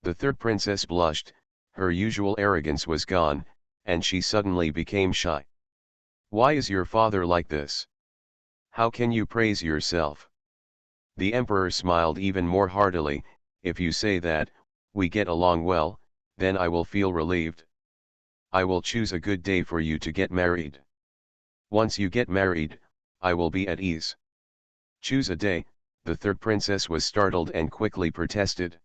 [SPEAKER 1] The third princess blushed, her usual arrogance was gone, and she suddenly became shy. "Why is your father like this? How can you praise yourself?" The emperor smiled even more heartily, "If you say that, we get along well, then I will feel relieved. I will choose a good day for you to get married. Once you get married, I will be at ease." "Choose a day," the third princess was startled and quickly protested.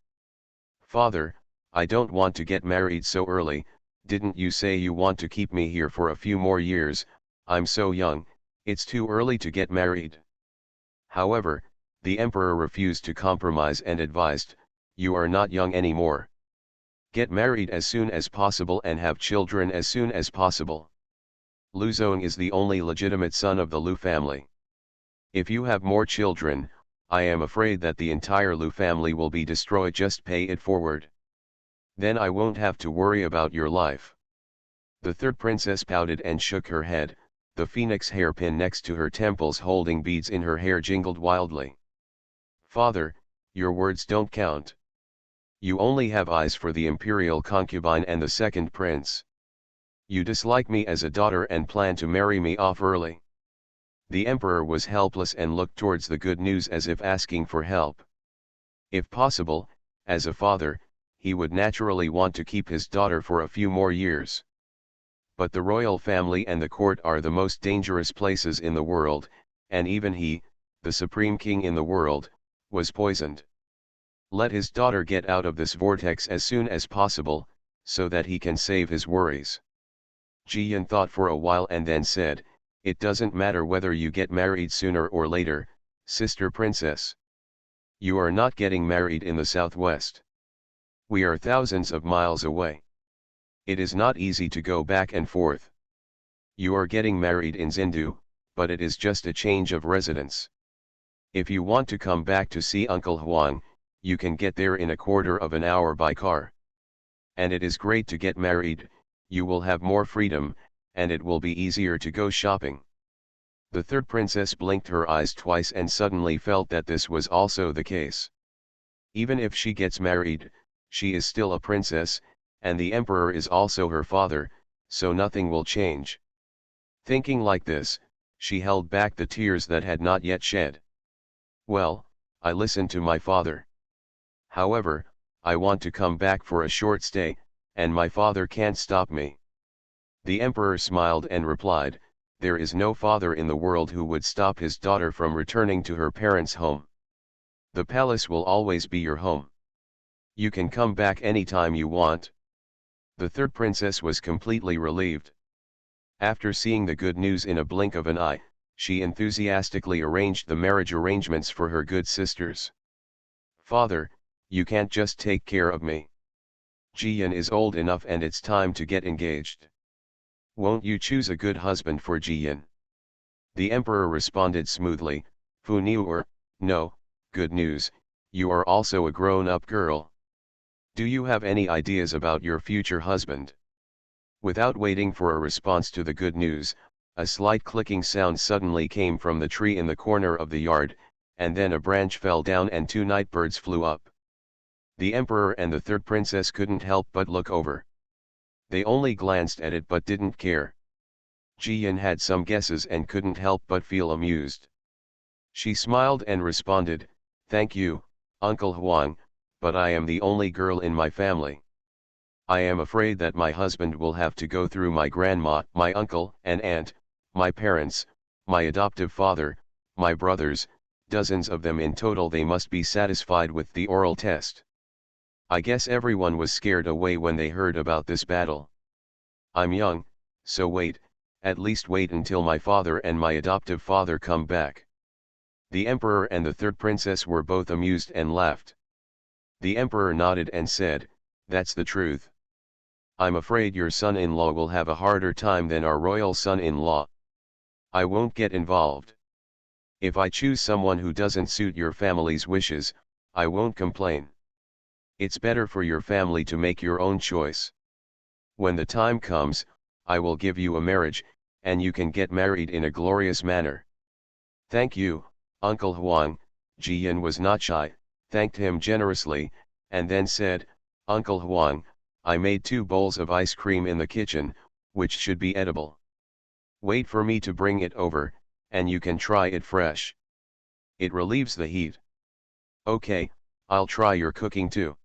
[SPEAKER 1] "Father, I don't want to get married so early. Didn't you say you want to keep me here for a few more years? I'm so young, it's too early to get married." However, the emperor refused to compromise and advised, "You are not young anymore. Get married as soon as possible and have children as soon as possible. Luzon is the only legitimate son of the Lu family. If you have more children, I am afraid that the entire Lu family will be destroyed. Just pay it forward. Then I won't have to worry about your life." The third princess pouted and shook her head, the phoenix hairpin next to her temples holding beads in her hair jingled wildly. "Father, your words don't count. You only have eyes for the imperial concubine and the second prince. You dislike me as a daughter and plan to marry me off early." The emperor was helpless and looked towards the good news as if asking for help. If possible, as a father, he would naturally want to keep his daughter for a few more years. But the royal family and the court are the most dangerous places in the world, and even he, the supreme king in the world, was poisoned. Let his daughter get out of this vortex as soon as possible, so that he can save his worries. Jiyan thought for a while and then said, "It doesn't matter whether you get married sooner or later, sister princess. You are not getting married in the southwest. We are thousands of miles away. It is not easy to go back and forth. You are getting married in Zindu, but it is just a change of residence. If you want to come back to see Uncle Huang, you can get there in a quarter of an hour by car. And it is great to get married, you will have more freedom, and it will be easier to go shopping." The third princess blinked her eyes twice and suddenly felt that this was also the case. Even if she gets married, she is still a princess, and the emperor is also her father, so nothing will change. Thinking like this, she held back the tears that had not yet shed. "Well, I listened to my father. However, I want to come back for a short stay, and my father can't stop me." The emperor smiled and replied, "There is no father in the world who would stop his daughter from returning to her parents' home. The palace will always be your home. You can come back anytime you want." The third princess was completely relieved. After seeing the good news in a blink of an eye, she enthusiastically arranged the marriage arrangements for her good sisters. "Father, you can't just take care of me. Jiyan is old enough and it's time to get engaged. Won't you choose a good husband for Jiyan?" The emperor responded smoothly, "Fu Niur, no, good news, you are also a grown-up girl. Do you have any ideas about your future husband? Without waiting for a response to the good news, a slight clicking sound suddenly came from the tree in the corner of the yard, and then a branch fell down and two nightbirds flew up. The emperor and the third princess couldn't help but look over. They only glanced at it but didn't care. Jian had some guesses and couldn't help but feel amused. She smiled and responded, "Thank you, Uncle Huang, but I am the only girl in my family. I am afraid that my husband will have to go through my grandma, my uncle and aunt, my parents, my adoptive father, my brothers, dozens of them in total. They must be satisfied with the oral test. I guess everyone was scared away when they heard about this battle. I'm young, so wait, at least wait until my father and my adoptive father come back." The emperor and the third princess were both amused and laughed. The emperor nodded and said, "That's the truth. I'm afraid your son-in-law will have a harder time than our royal son-in-law. I won't get involved. If I choose someone who doesn't suit your family's wishes, I won't complain. It's better for your family to make your own choice. When the time comes, I will give you a marriage, and you can get married in a glorious manner." "Thank you, Uncle Huang." Jian was not shy, thanked him generously, and then said, "Uncle Huang, I made 2 bowls of ice cream in the kitchen, which should be edible. Wait for me to bring it over, and you can try it fresh. It relieves the heat." "Okay, I'll try your cooking too.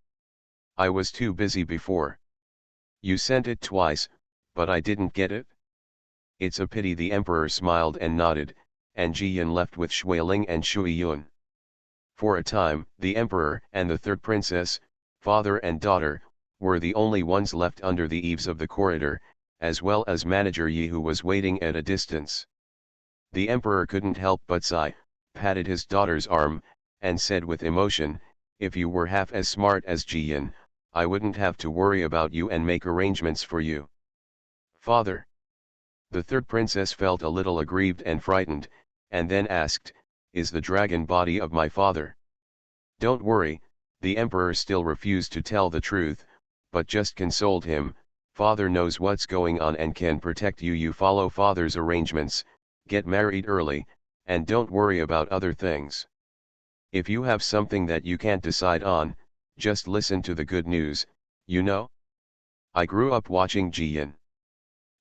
[SPEAKER 1] I was too busy before. You sent it twice, but I didn't get it?" "It's a pity." The emperor smiled and nodded, and Jian left with Shuiling and Shui Yun. For a time, the emperor and the third princess, father and daughter, were the only ones left under the eaves of the corridor, as well as manager Yi, who was waiting at a distance. The emperor couldn't help but sigh, patted his daughter's arm, and said with emotion, "If you were half as smart as Jian, I wouldn't have to worry about you and make arrangements for you." "Father." The third princess felt a little aggrieved and frightened, and then asked, "Is the dragon body of my father?" "Don't worry." The emperor still refused to tell the truth, but just consoled him, "Father knows what's going on and can protect you. You follow father's arrangements, get married early, and don't worry about other things. If you have something that you can't decide on, just listen to the good news, you know? I grew up watching Jian.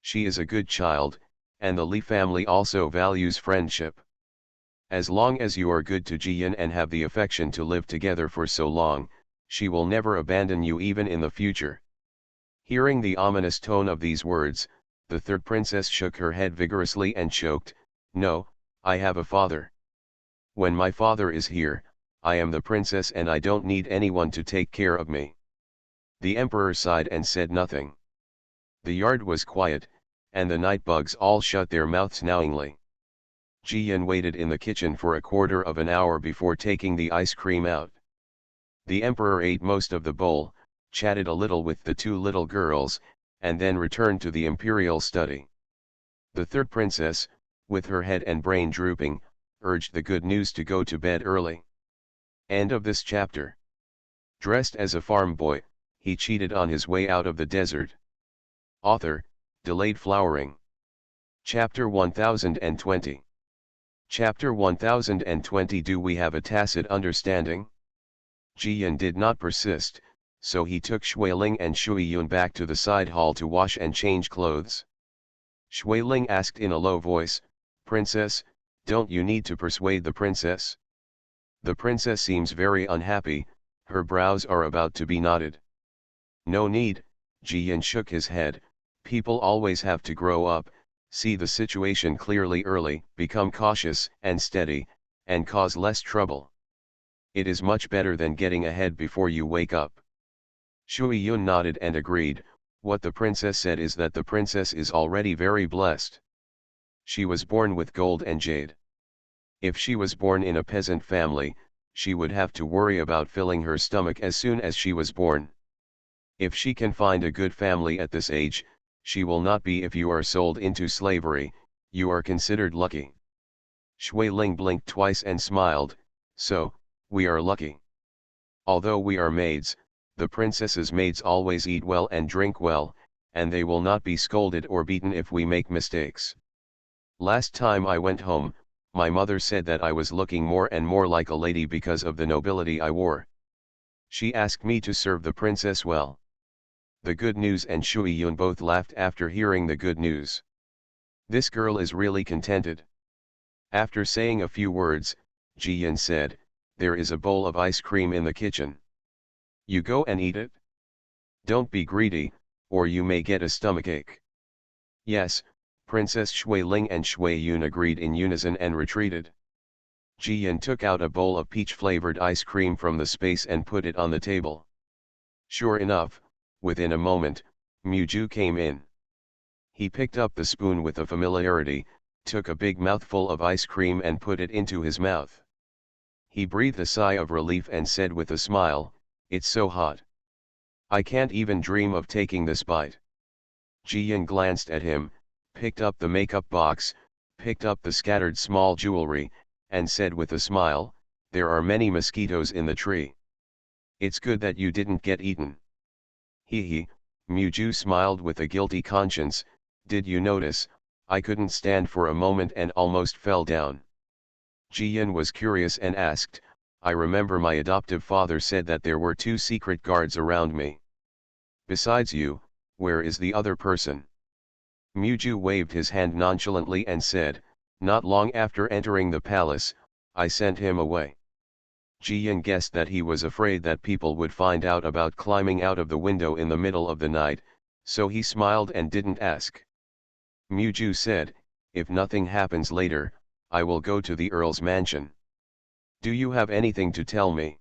[SPEAKER 1] She is a good child, and the Li family also values friendship. As long as you are good to Jian and have the affection to live together for so long, she will never abandon you even in the future." Hearing the ominous tone of these words, the third princess shook her head vigorously and choked, "No, I have a father. When my father is here, I am the princess and I don't need anyone to take care of me." The emperor sighed and said nothing. The yard was quiet, and the night bugs all shut their mouths knowingly. Jian waited in the kitchen for a quarter of an hour before taking the ice cream out. The emperor ate most of the bowl, chatted a little with the 2 little girls, and then returned to the imperial study. The third princess, with her head and brain drooping, urged the good news to go to bed early. End of this chapter. Dressed as a farm boy, he cheated on his way out of the desert. Author, Delayed Flowering. Chapter 1020. Chapter 1020. Do we have a tacit understanding? Jian did not persist, so he took Shuiling and Shuiyun back to the side hall to wash and change clothes. Shuiling asked in a low voice, "Princess, don't you need to persuade the princess? The princess seems very unhappy, her brows are about to be knotted." "No need," Jian shook his head, "people always have to grow up, see the situation clearly early, become cautious and steady, and cause less trouble. It is much better than getting ahead before you wake up." Shui Yun nodded and agreed. What the princess said is that the princess is already very blessed. She was born with gold and jade. If she was born in a peasant family, she would have to worry about filling her stomach as soon as she was born. If she can find a good family at this age, she will not be. If you are sold into slavery, you are considered lucky. Shui Ling blinked twice and smiled, "So, we are lucky." Although we are maids, the princess's maids always eat well and drink well, and they will not be scolded or beaten if we make mistakes. Last time I went home, my mother said that I was looking more and more like a lady because of the nobility I wore. She asked me to serve the princess well. The good news and Shui Yun both laughed after hearing the good news. This girl is really contented. After saying a few words, Ji Yun said, "There is a bowl of ice cream in the kitchen. You go and eat it. Don't be greedy, or you may get a stomachache." Yes, Princess Shui Ling and Shui Yun agreed in unison and retreated. Ji Yun took out a bowl of peach-flavored ice cream from the space and put it on the table. Sure enough, within a moment, Muju came in. He picked up the spoon with a familiarity, took a big mouthful of ice cream and put it into his mouth. He breathed a sigh of relief and said with a smile, "It's so hot. I can't even dream of taking this bite." Ji Yun glanced at him, picked up the makeup box, picked up the scattered small jewelry, and said with a smile, "There are many mosquitoes in the tree. It's good that you didn't get eaten." He, Muju smiled with a guilty conscience, "Did you notice, I couldn't stand for a moment and almost fell down." Ji Yun was curious and asked, "I remember my adoptive father said that there were 2 secret guards around me. Besides you, where is the other person?" Muju waved his hand nonchalantly and said, "Not long after entering the palace, I sent him away." Ji Yun guessed that he was afraid that people would find out about climbing out of the window in the middle of the night, so he smiled and didn't ask. Muju said, "If nothing happens later, I will go to the Earl's mansion. Do you have anything to tell me?"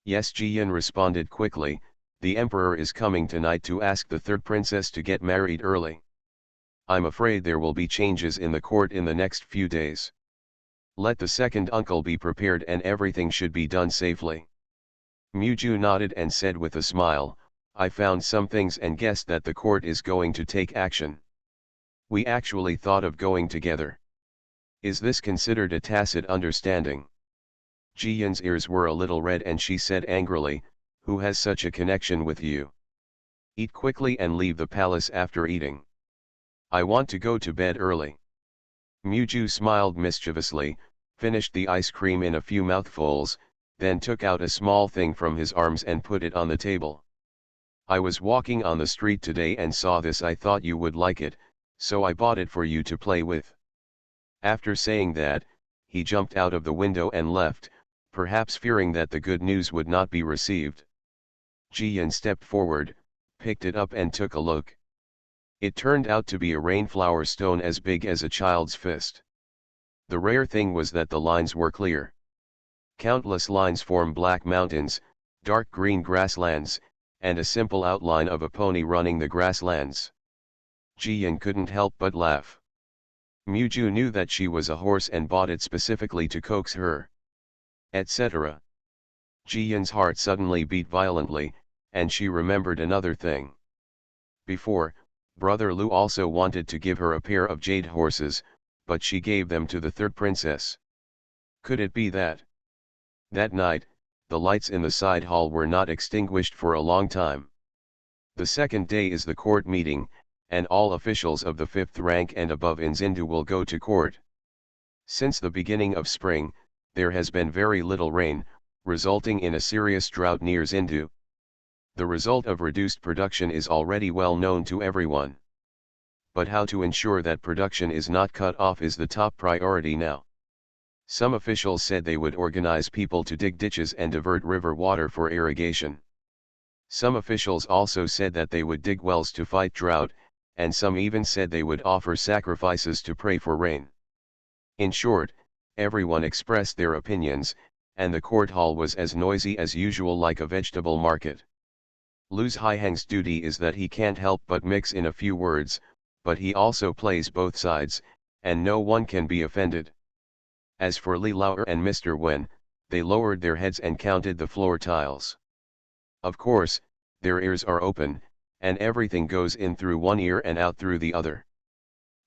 [SPEAKER 1] "Yes," Ji Yun responded quickly, "the Emperor is coming tonight to ask the third princess to get married early. I'm afraid there will be changes in the court in the next few days. Let the second uncle be prepared and everything should be done safely." Muju nodded and said with a smile, "I found some things and guessed that the court is going to take action. We actually thought of going together. Is this considered a tacit understanding?" Ji Yun's ears were a little red and she said angrily, "Who has such a connection with you? Eat quickly and leave the palace after eating. I want to go to bed early." Muju smiled mischievously, finished the ice cream in a few mouthfuls, then took out a small thing from his arms and put it on the table. "I was walking on the street today and saw this. I thought you would like it, so I bought it for you to play with." After saying that, he jumped out of the window and left, perhaps fearing that the good news would not be received. Ji Yun stepped forward, picked it up and took a look. It turned out to be a rainflower stone as big as a child's fist. The rare thing was that the lines were clear. Countless lines form black mountains, dark green grasslands, and a simple outline of a pony running the grasslands. Ji Yun couldn't help but laugh. Muju knew that she was a horse and bought it specifically to coax her, etc. Ji Yun's heart suddenly beat violently, and she remembered another thing. Before, Brother Lu also wanted to give her a pair of jade horses, but she gave them to the third princess. Could it be that? That night, the lights in the side hall were not extinguished for a long time. The second day is the court meeting, and all officials of the 5th rank and above in Zindu will go to court. Since the beginning of spring, there has been very little rain, resulting in a serious drought near Zindu. The result of reduced production is already well known to everyone. But how to ensure that production is not cut off is the top priority now. Some officials said they would organize people to dig ditches and divert river water for irrigation. Some officials also said that they would dig wells to fight drought, and some even said they would offer sacrifices to pray for rain. In short, everyone expressed their opinions, and the court hall was as noisy as usual, like a vegetable market. Lu's Haihang's duty is that he can't help but mix in a few words, but he also plays both sides, and no one can be offended. As for Li Lauer and Mr. Wen, they lowered their heads and counted the floor tiles. Of course, their ears are open, and everything goes in through one ear and out through the other.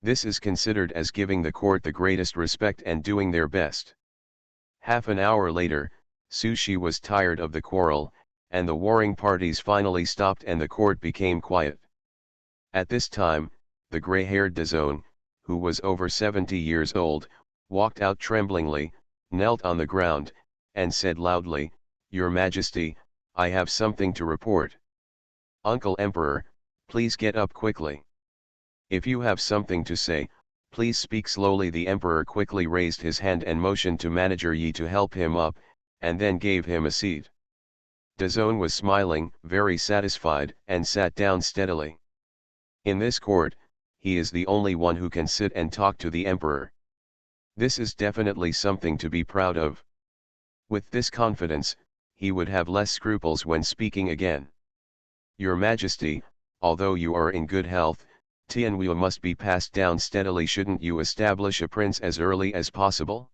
[SPEAKER 1] This is considered as giving the court the greatest respect and doing their best. Half an hour later, Sushi was tired of the quarrel, and the warring parties finally stopped and the court became quiet. At this time, the gray-haired Dazone, who was over 70 years old, walked out tremblingly, knelt on the ground, and said loudly, "Your Majesty, I have something to report." "Uncle Emperor, please get up quickly. If you have something to say, please speak slowly." The emperor quickly raised his hand and motioned to Manager Yi to help him up, and then gave him a seat. Dazone was smiling, very satisfied, and sat down steadily. In this court, he is the only one who can sit and talk to the emperor. This is definitely something to be proud of. With this confidence, he would have less scruples when speaking again. "Your Majesty, although you are in good health, Tianwu must be passed down steadily. Shouldn't you establish a prince as early as possible?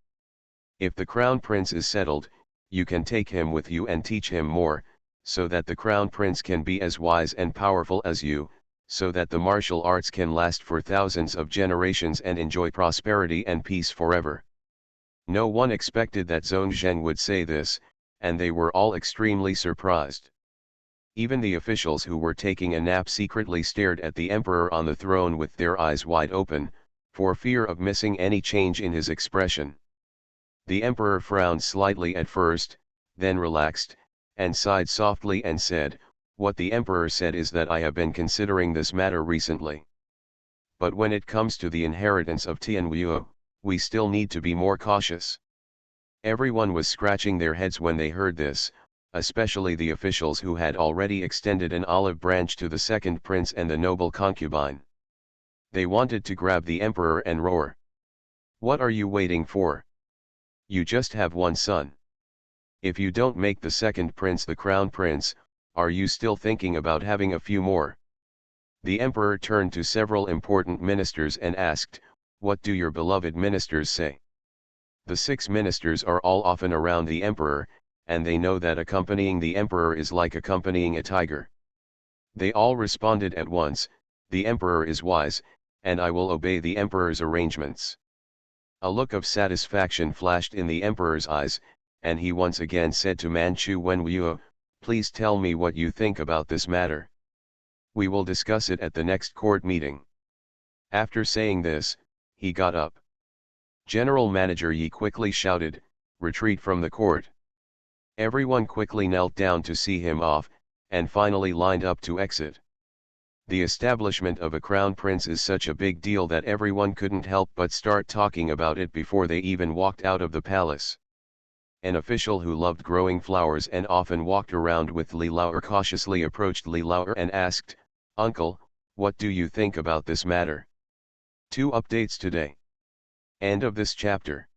[SPEAKER 1] If the crown prince is settled, you can take him with you and teach him more, so that the crown prince can be as wise and powerful as you, so that the martial arts can last for thousands of generations and enjoy prosperity and peace forever." No one expected that Zhong Zhen would say this, and they were all extremely surprised. Even the officials who were taking a nap secretly stared at the emperor on the throne with their eyes wide open, for fear of missing any change in his expression. The emperor frowned slightly at first, then relaxed, and sighed softly and said, "What the emperor said is that I have been considering this matter recently. But when it comes to the inheritance of Tianwu, we still need to be more cautious." Everyone was scratching their heads when they heard this, especially the officials who had already extended an olive branch to the second prince and the noble concubine. They wanted to grab the emperor and roar. "What are you waiting for? You just have one son. If you don't make the second prince the crown prince, are you still thinking about having a few more?" The emperor turned to several important ministers and asked, "What do your beloved ministers say?" The 6 ministers are all often around the emperor, and they know that accompanying the emperor is like accompanying a tiger. They all responded at once, "The emperor is wise, and I will obey the emperor's arrangements." A look of satisfaction flashed in the emperor's eyes, and he once again said to Manchu Wenwu, "Please tell me what you think about this matter. We will discuss it at the next court meeting." After saying this, he got up. General Manager Yi quickly shouted, "Retreat from the court." Everyone quickly knelt down to see him off, and finally lined up to exit. The establishment of a crown prince is such a big deal that everyone couldn't help but start talking about it before they even walked out of the palace. An official who loved growing flowers and often walked around with Li Laoer cautiously approached Li Laoer and asked, "Uncle, what do you think about this matter?" 2 updates today. End of this chapter.